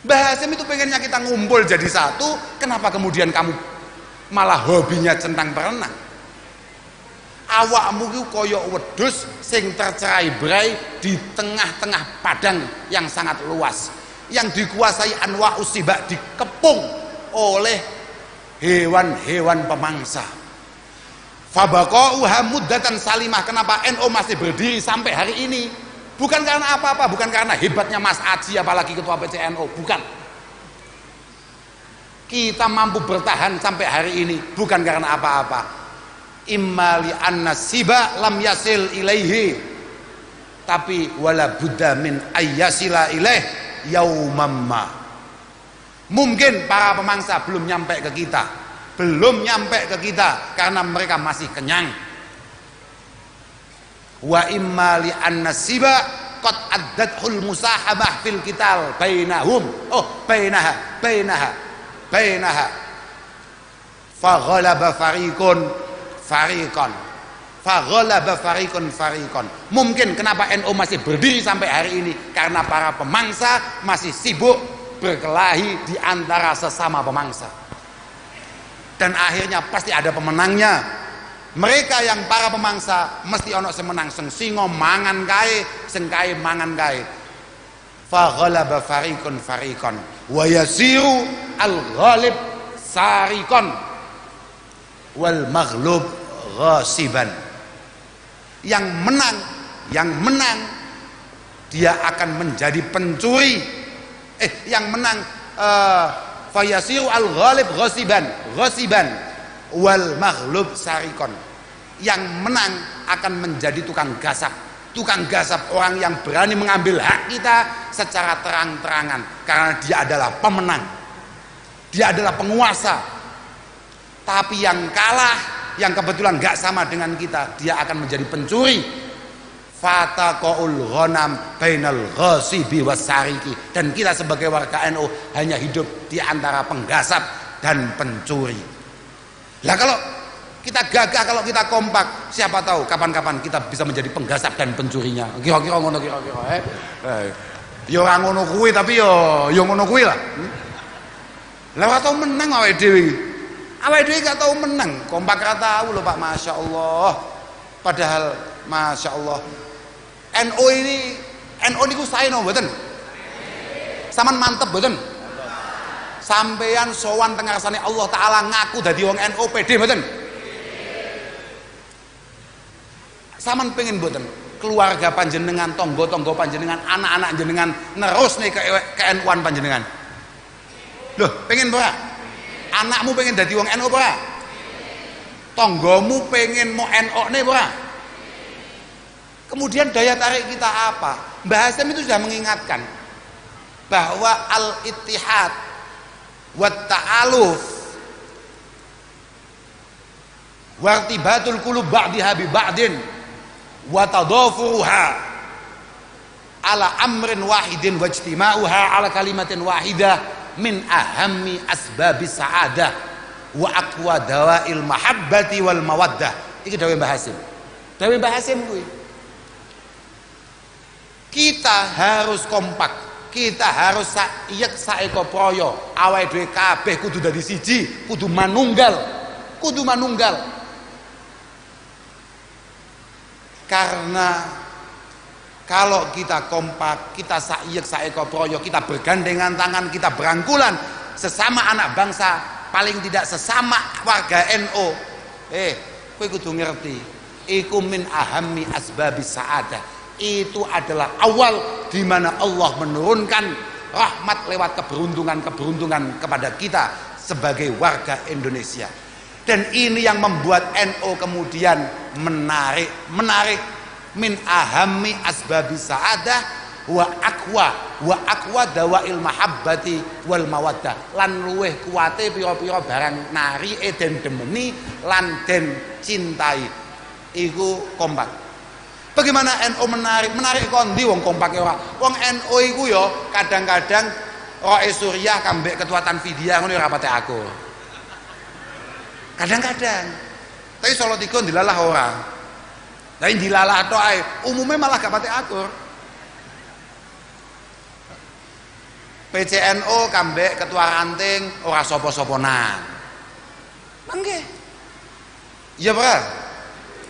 Mbah Hasim itu pengennya kita ngumpul jadi satu, kenapa kemudian kamu malah hobinya centang perenang? Awakmu ku koyok wedhus sing tercerai-berai di tengah-tengah padang yang sangat luas, yang dikuasai anwa usibak, dikepung oleh hewan-hewan pemangsa. Fabaqa'uha muddatan salimah. Kenapa NU masih berdiri sampai hari ini? Bukan karena apa-apa, bukan karena hebatnya Mas Aji apalagi ketua PCNU, bukan. Kita mampu bertahan sampai hari ini bukan karena apa-apa. Imma li anna siba lam yasil ilaihi, tapi wala budda min ayyasila ilaih yaumamma. Mungkin para pemangsa belum nyampe ke kita, belum nyampe ke kita karena mereka masih kenyang. Wa imma li anna siba qad addathul musahabah fil qital bainahum bainaha fa ghalaba fariqun mungkin kenapa NU masih berdiri sampai hari ini karena para pemangsa masih sibuk berkelahi di antara sesama pemangsa, dan akhirnya pasti ada pemenangnya. Mereka yang para pemangsa mesti ono sing menang, sing singa mangan kae, sing kae mangan kae. Fa ghalaba fariqun wa yasiru al-ghalib sariqan wal maghlub ghasiban. Yang menang dia akan menjadi pencuri. Yang menang fa yasiru al-ghalib ghasiban wal maghlub sarikon. yang menang akan menjadi tukang gasap. Tukang gasap, orang yang berani mengambil hak kita secara terang-terangan, karena dia adalah pemenang, dia adalah penguasa. Tapi yang kalah, yang kebetulan gak sama dengan kita, dia akan menjadi pencuri. Fataqaul ghanam bainal ghasibi wasariki. Dan kita sebagai warga NU hanya hidup di antara penggasap dan pencuri. Lah kalau kita gagah, kalau kita kompak, siapa tahu kapan-kapan kita bisa menjadi penggasap dan pencurinya. Kira-kira ngono kira-kira. Ya ora ngono kuwi tapi ya ngono kuwi lah. Lah ora tau menang awake dhewe. Awake dhewe gak tau menang. Kompak ra tau lho Pak, Masya Allah. Padahal Masya Allah NU niku sae no mboten? Saman mantep mboten? Sampeyan sowan teng ngarsane Allah taala ngaku dadi wong NU pede mboten? Saman pengen mboten keluarga panjenengan, tonggo-tonggo panjenengan, anak-anak jenengan nerus nih ke NU-an panjenengan? Loh, pengen ora? Anakmu pengen dadi wong NU ora? Tonggomu pengen mau NU nih ora? Kemudian daya tarik kita apa? Mbah Hasyim itu sudah mengingatkan bahwa al-ittihad wa ta'aluf wartibatul qulub ba'diha bi ba'din wa tadafuruha ala amrin wahidin wajtima'uha ala kalimatin wahidah min ahammi asbabis sa'adah wa aqwa dawail mahabbati wal mawaddah. Iki dawuh Mbah Hasyim. Dawuh Mbah Hasyim kuwi. Kita harus kompak, kita harus saiyek saeko proyo, awake dhewe kabeh kudu dadi siji, kudu manunggal. Karena kalau kita kompak, kita saiyek saeko proyo, kita bergandengan tangan, kita berangkulan sesama anak bangsa, paling tidak sesama warga NU. Kowe kudu ngerti, iku min ahammi asbabis sa'adah. Itu adalah awal di mana Allah menurunkan rahmat lewat keberuntungan kepada kita sebagai warga Indonesia. Dan ini yang membuat NU kemudian menarik min ahammi asbabi sa'adah wa aqwa dawail mahabbati wal mawaddah. Lan luweh kuwate pira-pira barang nari den demeni lan den cintai iku kompak. Bagaimana NU menarik kondi wong kompake ora. Wong NU iku ya kadang-kadang roe Suriah kambek ketua Tanfidia ngono ora pate aku. Kadang-kadang. Tapi Solo 3 dilalah ora. Tapi dilalah tok ae, umume malah gak pate akur. PCNU kambek ketua ranting ora sapa-saponan. Mangke. Iya, Pak.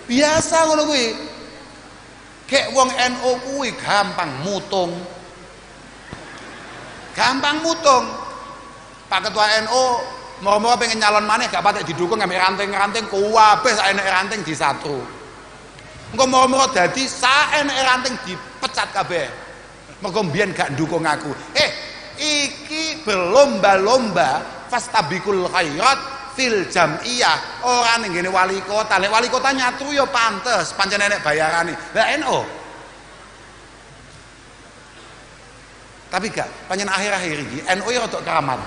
Biasa ngono kuwi. Kayak wong NU kuwi gampang mutung. Pak Ketua NU mau pengen nyalon maneh gak patek didukung ambek ranting-ranting kuwabeh saeneke ranting disatru. Engko mau dadi saeneke ranting dipecat kabeh. Mergo mbiyen gak ndukung aku. Iki berlomba-lomba fastabikul khairat fil jam'iyah, ora ning ngene wali kota. Nek wali kota nyatru ya pantes, pancen enek bayarane. Lah NU. Tapi gak, pancen akhir-akhir iki NU ya rada keramat.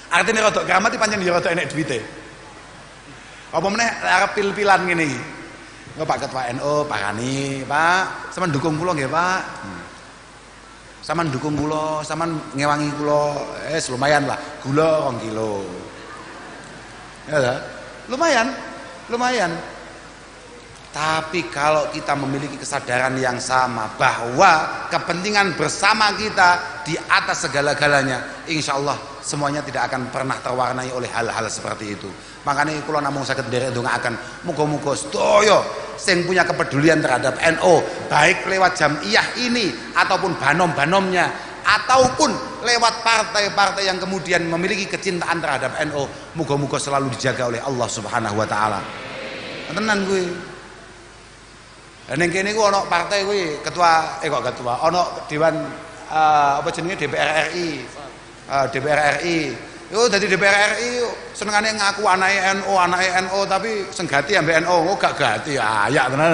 Artine rada keramat iki pancen ya rada enek duwite. Apa meneh arep pil-pilan ngene iki. Engko Pak Ketua NU parani, Pak, sampean dukung kula nggih, Pak. Sampean dukung kula, sampean ngewangi kula, lumayan lah, gula 2 kilo. Ya, lumayan. Tapi kalau kita memiliki kesadaran yang sama bahwa kepentingan bersama kita di atas segala-galanya, insya Allah semuanya tidak akan pernah terwarnai oleh hal-hal seperti itu. Makanya kula namung saged nderek ndongaaken muga-muga sedaya sing punya kepedulian terhadap NU, baik lewat jam'iyah ini ataupun banom-banomnya, ataupun lewat partai-partai yang kemudian memiliki kecintaan terhadap NU, muga-muga selalu dijaga oleh Allah Subhanahu wa taala. Tenan kuwi. Ning kene ku ana partai kuwi ketua ana dewan apa jenenge DPR RI. DPR RI Yo dadi DPR RI senengane ngaku anake NU tapi senggati ambek NU, gak gati ayak tenan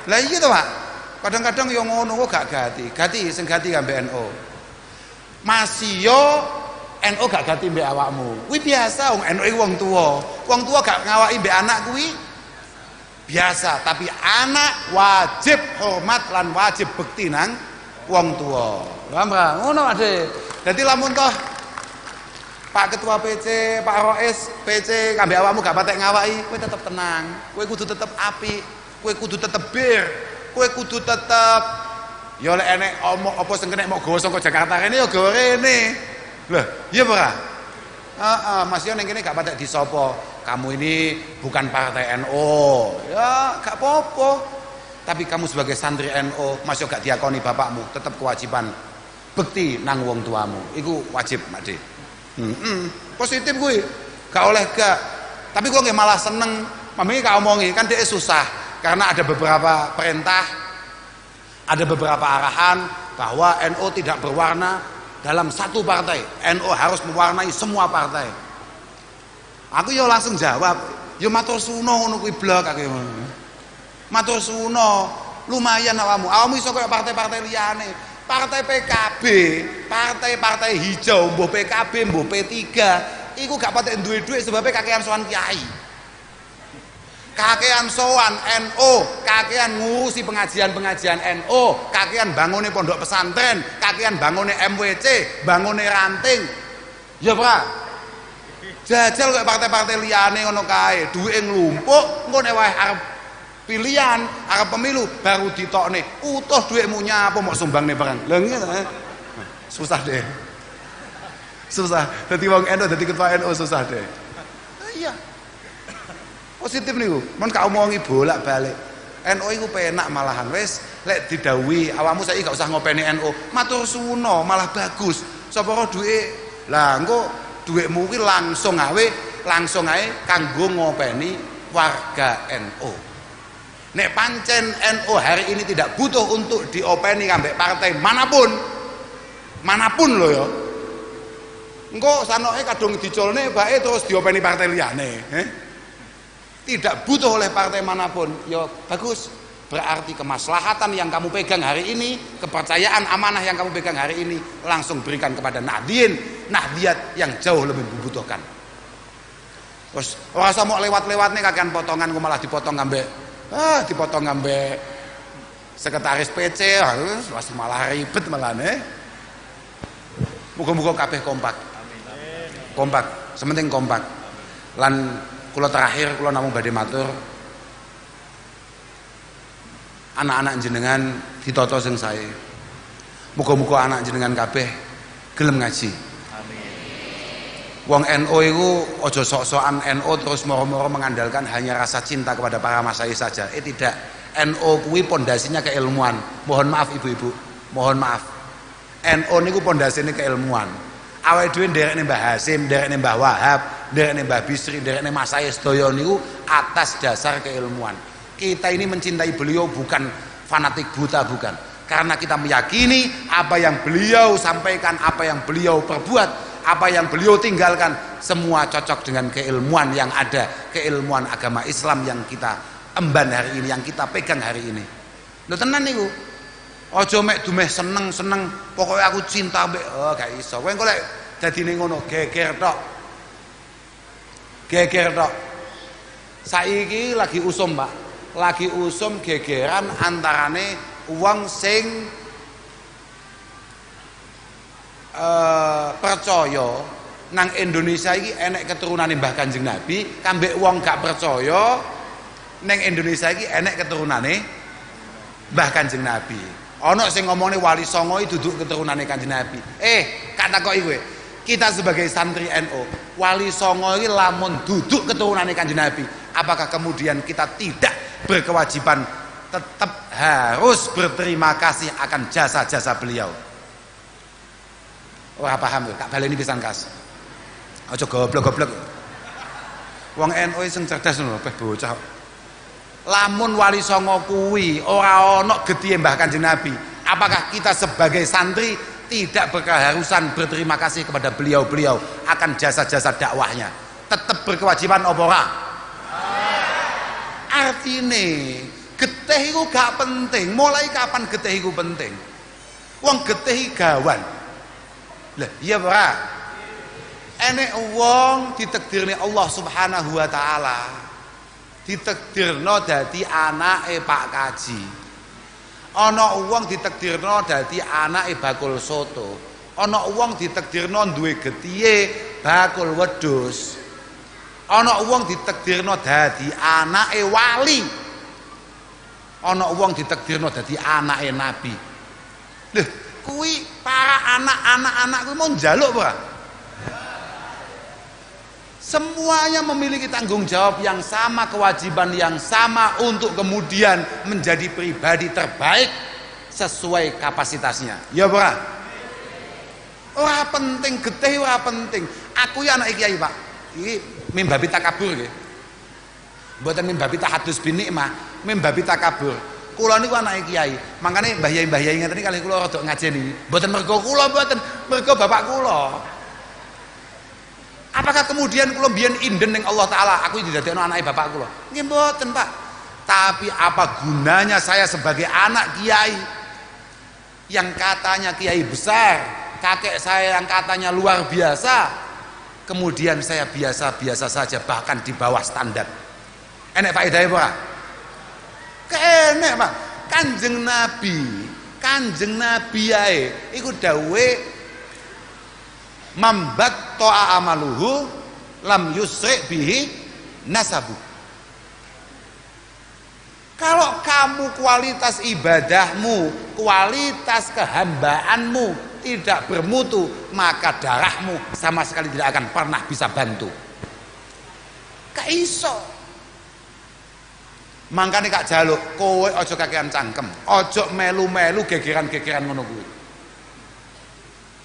Lah iya to, Pak. Kadang-kadang yo ngono kok gak gati senggati ambek NU. Masih yo NU gak gati mbek awakmu. Kuwi biasa wong NU wong tuwa. Wong tuwa gak ngawaki mbek anak kuwi biasa, tapi anak wajib hormat lan wajib bekti nang wong tuwa. Paham ra? Ngono Ade. Dadi lamun toh Pak Ketua PC, Pak Rois PC kambek awakmu gak patek ngawaki, kowe tetep tenang. Kowe kudu tetep apik, kowe kudu tetep bir, kowe kudu tetep ya lek enek omong apa sing kena mau gawa saka Jakarta rene ya gawa rene. Lah, iya apa ora? Heeh, Mas yo ning kene gak patek disopo. Kamu ini bukan partai NU. Ya, gak apa-apa. Tapi kamu sebagai santri NU, Mas yo gak diakoni bapakmu, tetep kewajiban bekti nang wong tuamu. Iku wajib, Mak De. Positif gue gak oleh gak, tapi gue nggak malah seneng mami gak omongi kan dia susah karena ada beberapa perintah, ada beberapa arahan bahwa NU tidak berwarna dalam satu partai, NU harus mewarnai semua partai. Aku yo langsung jawab, yo matur suno ngono kuwi blok akeh ngono. Matur suno, lumayan awakmu iso koyo partai-partai liyane. Partai PKB, partai-partai hijau, mbuh PKB, mbuh P3, iku gak patek duwe dhuwit sebabnya kakean sowan kiai. Kakean sowan NU, kakean ngurusi pengajian-pengajian NU, kakean bangune pondok pesantren, kakean bangune MWC, bangune ranting. Ya, Pak. Jajal kok partai-partai liyane ngono kae, dhuwite nglumpuk, engko nek wae arep pilihan arep pemilu baru ditokne utuh duitmu nyapa mau sumbangne barang lha ngene susah deh, susah dadi wong NU dadi ketua NU susah deh. Iya positif niku men gak omongi bolak-balik NU iku penak malahan wis lek didhawuhi awakmu saiki gak usah ngopeni NU matur suwuna malah bagus sapa ro duit lah engko duitmu kuwi langsung ae kanggo ngopeni warga NU. Nek pancen NU hari ini tidak butuh untuk diopeni ambek partai manapun lho ya. Engko sanoke kadung diculne bae terus diopeni partai liyane, Tidak butuh oleh partai manapun. Ya bagus. Berarti kemaslahatan yang kamu pegang hari ini, kepercayaan amanah yang kamu pegang hari ini langsung berikan kepada Nahdiyat yang jauh lebih membutuhkan. Terus ora usah mau lewat-lewatne kakean potongan kok malah dipotong ambek dipotong ngambek sekretaris PC masih malah ribet malah muga-muga kabeh kompak sementing kompak lan kula terakhir kula namung badhe matur anak-anak jenengan ditata sing sae muga-muga anak jenengan kabeh gelem ngaji. Wong NU itu ojo sok-sokan NU terus moro-moro mengandalkan hanya rasa cinta kepada para masyayikh saja. Tidak. NU kuwi pondasinya keilmuan. Mohon maaf ibu-ibu, mohon maaf. NU niku pondasine keilmuan. Awake dhewe nderekne Mbah Hasim, nderekne Mbah Wahab, nderekne Mbah Bisri, nderekne masyayikh sedaya niku atas dasar keilmuan. Kita ini mencintai beliau bukan fanatik buta, bukan. Karena kita meyakini apa yang beliau sampaikan, apa yang beliau perbuat, apa yang beliau tinggalkan semua cocok dengan keilmuan yang ada, keilmuan agama Islam yang kita emban hari ini, yang kita pegang hari ini. Lho tenan niku. Aja mek dumeh seneng-seneng, pokoknya aku cinta mbek gak iso. Kowe engko lek dadine ngono geger tok. Geger tok. Saiki lagi usum, Pak. Lagi usum gegeran antarane wong sing percaya nang Indonesia iki enek keturunane Mbah Kanjeng Nabi, kambek wong gak percaya nang Indonesia iki enek keturunane Mbah Kanjeng Nabi. Ana sing ngomongne Wali Songo iki duduk keturunane Kanjeng Nabi. Kak takoki kowe. Kita sebagai santri NU, Wali Songo iki lamun duduk keturunane Kanjeng Nabi, apakah kemudian kita tidak berkewajiban tetap harus berterima kasih akan jasa-jasa beliau? Wah paham ya, tak baleni pisan kas. Aja goblok-goblok. Wong NU sing cerdas ngono, peh bocah. Lamun Wali Songo kuwi ora ana gedhe Mbah Kanjeng Nabi, apakah kita sebagai santri tidak berkeharusan berterima kasih kepada beliau-beliau akan jasa-jasa dakwahnya. Tetap berkewajiban apa ora? Artine getih iku gak penting. Mulai kapan getih iku penting? Wong getih gawan. Lah iya ora? Enek wong ditakdirne Allah Subhanahu wa taala. Ditakdirno dadi anake Pak Kaji. Ana wong ditakdirno dadi anake bakul soto. Ana wong ditakdirno duwe getihe bakul wedhus. Ana wong ditakdirno dadi anake wali. Ana wong ditakdirno dadi anake nabi. Lho, kuwi para anak-anak kuwi mau njaluk apa? Semuanya memiliki tanggung jawab yang sama, kewajiban yang sama untuk kemudian menjadi pribadi terbaik sesuai kapasitasnya. Ya ora? Ora penting getih, ora penting. Aku ya anak kiai, Pak. Iki mimbabi takabur nggih. Mboten mimbabi tahadus bin nikmah, mimbabi takabur. Kula niku anak kiai. Makane Mbah Yai ngeten iki kalih kula rada ngajeni. Mboten mergo kula, mboten mergo bapak kula. Apakah kemudian kula biyen inden ning Allah taala aku didadekno anake bapak kula? Nggih mboten, Pak. Tapi apa gunanya saya sebagai anak kiai yang katanya kiai besar, kakek saya yang katanya luar biasa, kemudian saya biasa-biasa saja bahkan di bawah standar. Enek faedahe apa? Keenek, Pak. Kanjeng Nabi ae iku dawuhe mambat to'a amaluhu lam yusri bihi nasabu. Kalau kamu kualitas ibadahmu, kualitas kehambaanmu tidak bermutu, maka darahmu sama sekali tidak akan pernah bisa bantu. Kaiso. Mangkane Kak Jaluk, kowe aja kakean cangkem, aja melu-melu gegeran-gegeran ngono kuwi.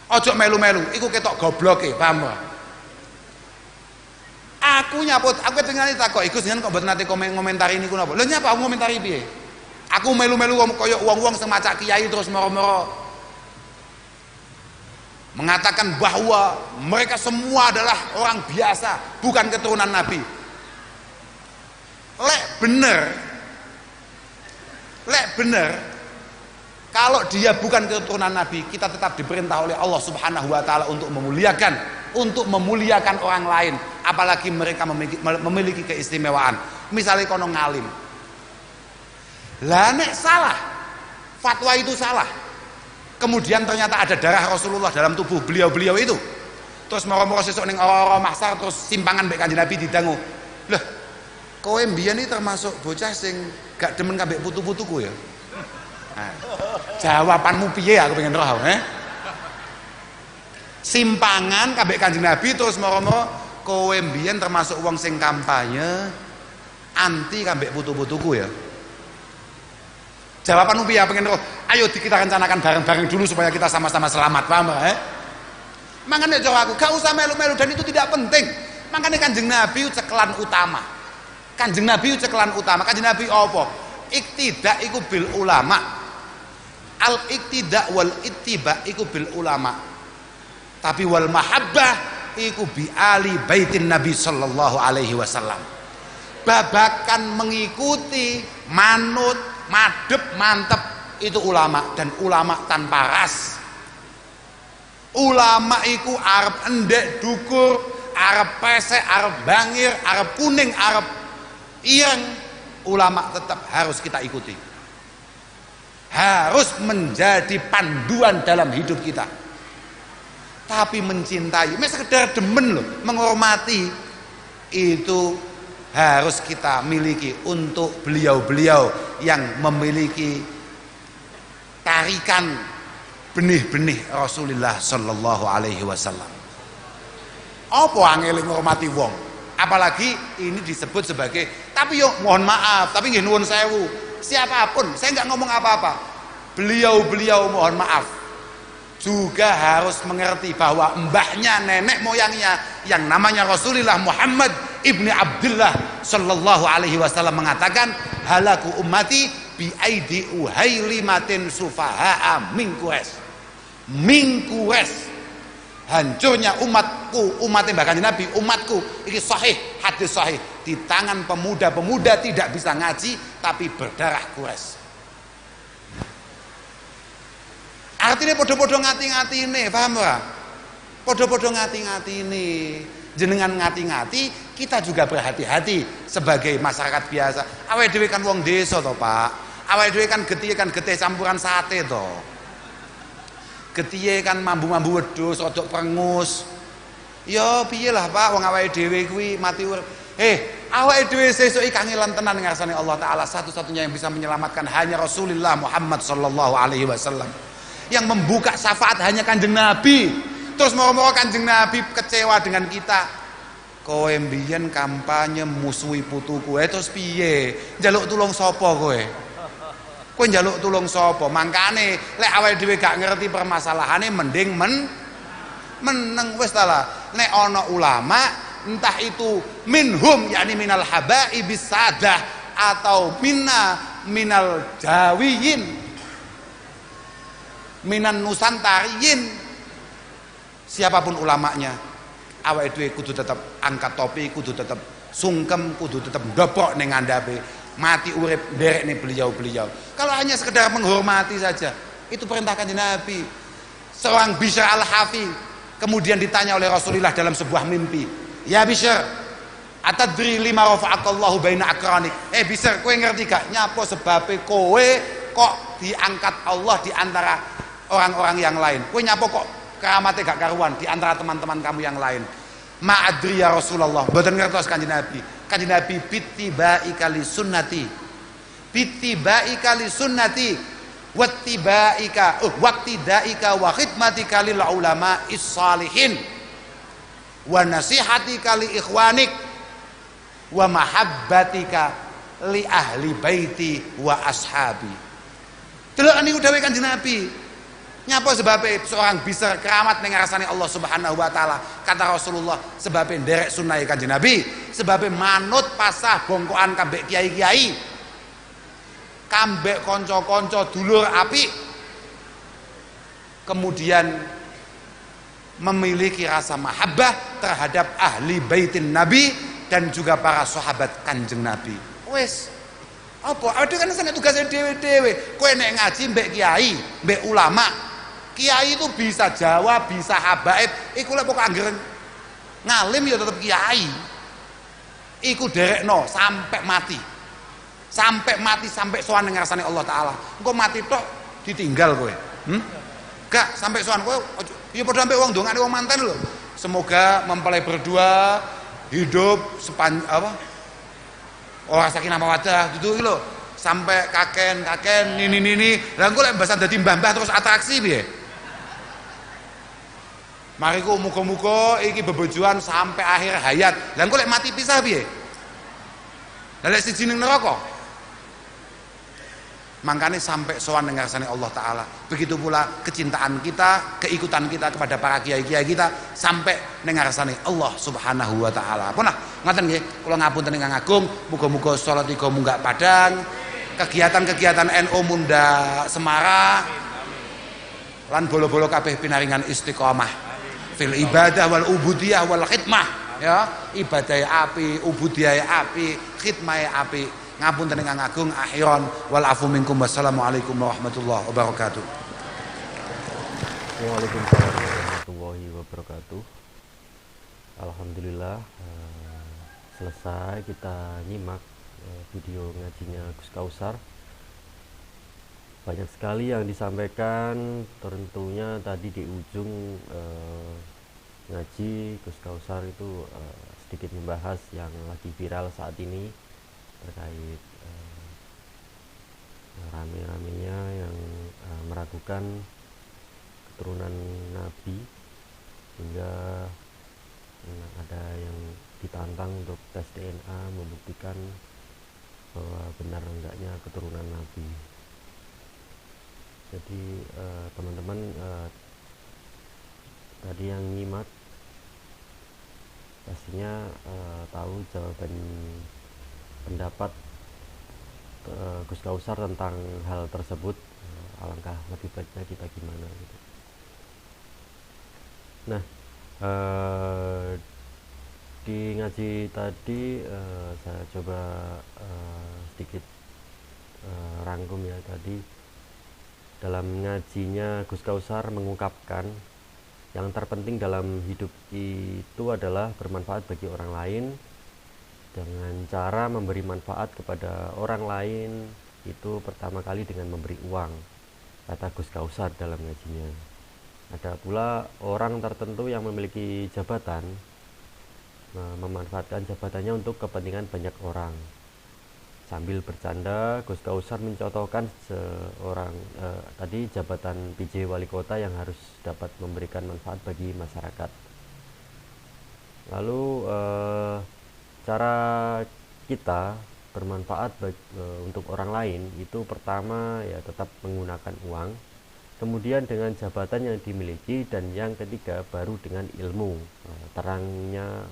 Ojo melu-melu, iku ketok gobloke, paham ora? Aku nyaput, aku tengene takok, iku jenengan kok mboten nate komentari niku napa? Lha nyapa aku komentari piye? Aku melu-melu kaya wong-wong sing macak kiai terus moro-moro mengatakan bahwa mereka semua adalah orang biasa, bukan keturunan Nabi. Lek bener kalau dia bukan keturunan Nabi, kita tetap diperintah oleh Allah Subhanahu wa taala untuk memuliakan orang lain, apalagi mereka memiliki keistimewaan. Misalnya kono ngalim. Lah nek salah, fatwa itu salah. Kemudian ternyata ada darah Rasulullah dalam tubuh beliau-beliau itu. Terus moro-moro sesuk ning ora-ora mahsyar terus simpangan mbek Kanjeng Nabi didangu. Lah, kowe mbiyen iki termasuk bocah sing gak demen kambek putu-putuku ya? Nah, jawabanmu piye aku pengen roh, simpangan kabeh Kanjeng Nabi terus moro-moro kowe mbiyen termasuk wong sing kampanye anti kambek putu-putuku ya. Jawabanmu piye pengen roh? Ayo kita rencanakan bareng-bareng dulu supaya kita sama-sama selamat, paham Makanya jauh aku gak usah melu-melu dan itu tidak penting. Makanya Kanjeng Nabi cekelan utama. Kanjeng Nabi cekelan utama. Kanjeng Nabi apa? Iktidak iku bil ulama. Al iktidak wal ittiba iku bil ulama. Tapi wal mahabbah iku bi ali baitin Nabi sallallahu alaihi wasallam. Babakan mengikuti, manut, madep, mantep itu ulama, dan ulama tanpa ras. Ulama iku arep endek dukur, arep pesek, arep bangir, arep kuning, arep ireng, ulama tetap harus kita ikuti. Harus menjadi panduan dalam hidup kita. Tapi mencintai, sekedar demen loh, menghormati itu harus kita miliki untuk beliau-beliau yang memiliki tarikan benih-benih Rasulullah sallallahu alaihi wasallam. Apa angel menghormati wong? Apalagi ini disebut sebagai, tapi yo mohon maaf, tapi nggih nuwun sewu. Siapapun, saya nggak ngomong apa-apa. Beliau-beliau mohon maaf juga harus mengerti bahwa mbahnya, nenek moyangnya yang namanya Rasulullah Muhammad ibni Abdullah sallallahu alaihi wasallam mengatakan halaku ummati bi aidi uhailimatin sufaha'a min Quraisy. mingkures, hancurnya umatku, umatnya Mbah Kanjeng Nabi, umatku. Ini sahih, hadis sahih. Di tangan pemuda-pemuda tidak bisa ngaji tapi berdarah kures. Artinya podo-podo ngati-ngati ini, paham ora? Podo-podo ngati-ngati ini. Jenengan ngati-ngati, kita juga berhati-hati sebagai masyarakat biasa. Awake dhewe kan wong desa to, Pak. Awake dhewe kan getih campuran sate to. Getih kan mambu-mambu wedhus, rodok perengus. Ya piye lah, Pak, wong awake dhewe kuwi mati urip. Awake dhewe sesuk iki kangelan tenan ngarsane Allah taala. Satu-satunya yang bisa menyelamatkan hanya Rasulullah Muhammad sallallahu alaihi wasallam. Yang membuka syafaat hanya Kanjeng Nabi. Terus mau Kanjeng Nabi kecewa dengan kita. Kowe mbiyen kampanye musuhi putuku, terus piye? Njaluk tulung sapa kowe? Kowe njaluk tulung sapa? Mangkane lek awake dhewe gak ngerti permasalahane mending meneng wis ta lah. Nek ana ulama entah itu minhum yakni minal habaibis sadah atau minal jawiyin minan nusantariyin, siapapun ulamanya, awake dhewe kudu tetep angkat topi, kudu tetep sungkem, kudu tetep ndoprok ning ngandhape, mati urip nderekne beliau-beliau. Kalau hanya sekedar menghormati saja, itu perintah Kanjeng Nabi. Seorang Bishr al-Hafi kemudian ditanya oleh Rasulullah dalam sebuah mimpi, "Ya Bishr, atadri lima rafa'akallahu baina akranik?" Bishr, kowe ngerti gak nyapa sebabe kowe kok diangkat Allah di antara orang-orang yang lain? Kowe nyapa kok keramatnya gak karuan di antara teman-teman kamu yang lain? Ma'adri ya Rasulullah, mboten ngertos Kanjeng Nabi. Kanjeng Nabi bittibaika li sunnati, bittibaika li sunnati waqtidaika wa khidmatika lil ulama is-salihin wa nasihatika li ikhwanik wa mahabbatika li ahli baiti wa ashabi. Delok niku dawuh Kanjeng Nabi. Nyapa sebabnya seorang bisa keramat ning ngarsane Allah Subhanahu wa taala. Kata Rasulullah, sebabnya nderek sunah Kanjeng Nabi, sebabnya manut pasah bongkoan kambek kiai-kiai, kambek kanca-kanca dulur apik, kemudian memiliki rasa mahabbah terhadap ahli baitin Nabi dan juga para sahabat Kanjeng Nabi. Wes apa? Ada kan sana tugasnya dewe-dewe. Kowe nek ngaji mbek kiai, mbek ulama, kiai itu bisa jawab, bisa habaib. Iku lek pokok anggere ngalim ya tetep kiai. Iku derekno sampai mati. Sampai mati, sampai sowan ning ngarsane Allah taala. Engko mati tok ditinggal kowe. Gak sampai sowan kowe ya padha ambek wong dongane wong manten lho. Semoga mempelai berdua hidup orang sakinah mawaddah gitu lho. Sampai kaken nini. Lah engko lek mbasan dadi mbah-mbah terus atraksi piye? Mariku muga-muga iki bebojoan sampai akhir hayat. Lah engko lek mati pisah piye? Lah lek siji ning neraka. Makanya sampai sowan ning ngarsane Allah taala. Begitu pula kecintaan kita, keikutan kita kepada para kiai-kiai kita sampai ning ngarsane Allah Subhanahu wa taala. Punah ngoten nggih, kula ngapunten ingkang agung, muga-muga salat iku munggah padang, kegiatan-kegiatan NU munda semara lan bolo-bolo kabeh pinaringan istiqomah fil ibadah wal ubudiyah wal khidmah, ya, ibadah api, ubudiyah api, khidmah api. Ngapunten ingkang agung, akhiran wal afu minkum, wassalamualaikum warahmatullahi wabarakatuh. Waalaikumsalam warahmatullahi wabarakatuh. Alhamdulillah, selesai kita nyimak video ngajinya Gus Kausar. Banyak sekali yang disampaikan. Tentunya tadi di ujung ngaji Gus Kausar itu sedikit membahas yang lagi viral saat ini terkait rame-ramenya yang meragukan keturunan Nabi, hingga ada yang ditantang untuk tes DNA membuktikan bahwa benar enggaknya keturunan Nabi. Jadi teman-teman tadi yang nyimak pastinya tahu jawaban pendapat Gus Kausar tentang hal tersebut. Alangkah lebih baiknya kita gimana gitu. Nah, di ngaji tadi saya coba sedikit rangkum ya. Tadi dalam ngajinya Gus Kausar mengungkapkan yang terpenting dalam hidup itu adalah bermanfaat bagi orang lain dengan cara memberi manfaat kepada orang lain, itu pertama kali dengan memberi uang, kata Gus Kausar dalam ngajinya. Ada pula orang tertentu yang memiliki jabatan memanfaatkan jabatannya untuk kepentingan banyak orang. Sambil bercanda, Gus Kausar mencontohkan seorang tadi jabatan PJ Wali Kota yang harus dapat memberikan manfaat bagi masyarakat. Lalu cara kita bermanfaat untuk orang lain itu pertama ya tetap menggunakan uang, kemudian dengan jabatan yang dimiliki, dan yang ketiga baru dengan ilmu. Terangnya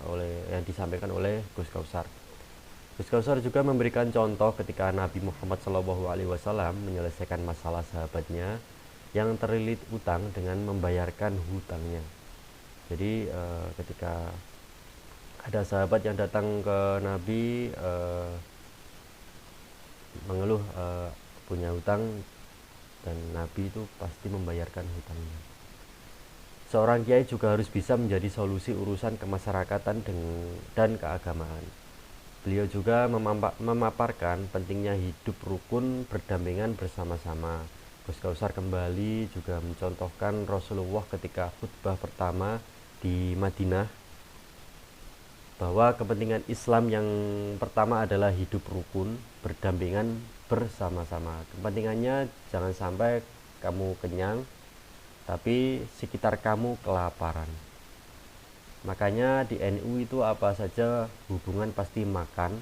yang disampaikan oleh Gus Kausar. Gus Kausar juga memberikan contoh ketika Nabi Muhammad SAW menyelesaikan masalah sahabatnya yang terlilit utang dengan membayarkan hutangnya. Jadi ketika ada sahabat yang datang ke Nabi mengeluh punya hutang, dan Nabi itu pasti membayarkan hutangnya. Seorang kiai juga harus bisa menjadi solusi urusan kemasyarakatan dan keagamaan. Beliau juga memaparkan pentingnya hidup rukun berdampingan bersama-sama. Gus Kausar kembali juga mencontohkan Rasulullah ketika khutbah pertama di Madinah, bahwa kepentingan Islam yang pertama adalah hidup rukun berdampingan bersama-sama. Kepentingannya jangan sampai kamu kenyang tapi sekitar kamu kelaparan. Makanya di NU itu apa saja hubungan pasti makan,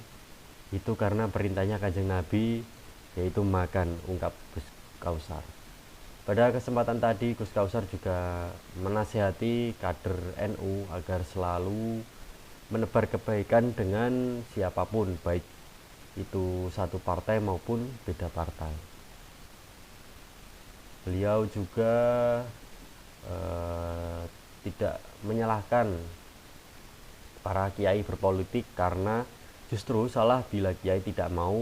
itu karena perintahnya Kanjeng Nabi, yaitu makan, ungkap Gus Kausar. Pada kesempatan tadi Gus Kausar juga menasihati kader NU agar selalu menebar kebaikan dengan siapapun, baik itu satu partai maupun beda partai. Beliau juga tidak menyalahkan para kiai berpolitik, karena justru salah bila kiai tidak mau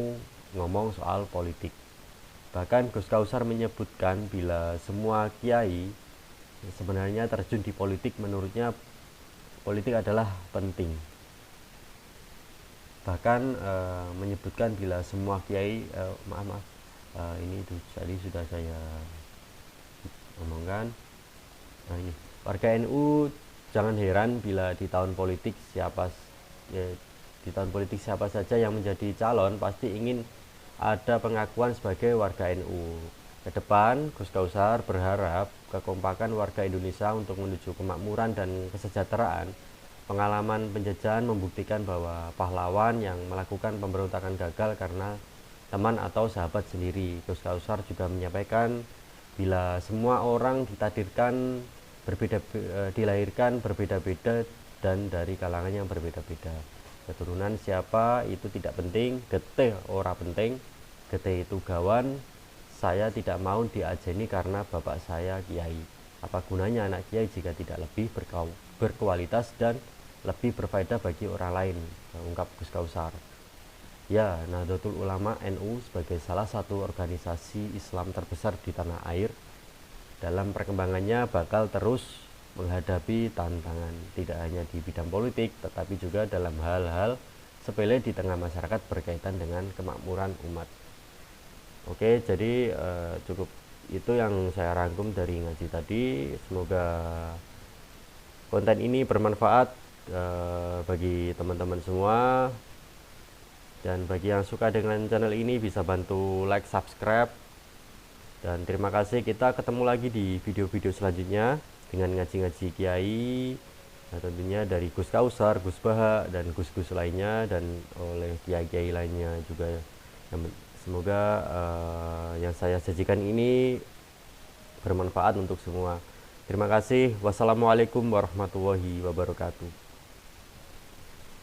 ngomong soal politik. Bahkan Gus Kausar menyebutkan bila semua kiai sebenarnya terjun di politik, menurutnya politik adalah penting. Bahkan menyebutkan bila semua kiai ini itu tadi sudah saya omongkan. Nah, ini warga NU jangan heran bila di tahun politik siapa saja yang menjadi calon pasti ingin ada pengakuan sebagai warga NU. Ke depan Gus Kausar berharap kekompakan warga Indonesia untuk menuju kemakmuran dan kesejahteraan. Pengalaman penjajahan membuktikan bahwa pahlawan yang melakukan pemberontakan gagal karena teman atau sahabat sendiri. Gus Kausar juga menyampaikan bila semua orang dilahirkan berbeda-beda dan dari kalangan yang berbeda-beda. Keturunan siapa itu tidak penting, getih ora penting, getih itu gawan. Saya tidak mau diajeni karena bapak saya kiai. Apa gunanya anak kiai jika tidak lebih berkualitas dan lebih berfaedah bagi orang lain, ungkap Gus Kausar. Ya, Nahdlatul Ulama NU sebagai salah satu organisasi Islam terbesar di tanah air, dalam perkembangannya bakal terus menghadapi tantangan, tidak hanya di bidang politik, tetapi juga dalam hal-hal sepele di tengah masyarakat berkaitan dengan kemakmuran umat. Oke, jadi cukup itu yang saya rangkum dari ngaji tadi. Semoga konten ini bermanfaat bagi teman-teman semua, dan bagi yang suka dengan channel ini bisa bantu like, subscribe, dan terima kasih. Kita ketemu lagi di video-video selanjutnya dengan ngaji-ngaji kiai, nah, tentunya dari Gus Kausar, Gus Baha, dan gus-gus lainnya, dan oleh kiai-kiai lainnya juga. Semoga yang saya sajikan ini bermanfaat untuk semua. Terima kasih. Wassalamualaikum warahmatullahi wabarakatuh.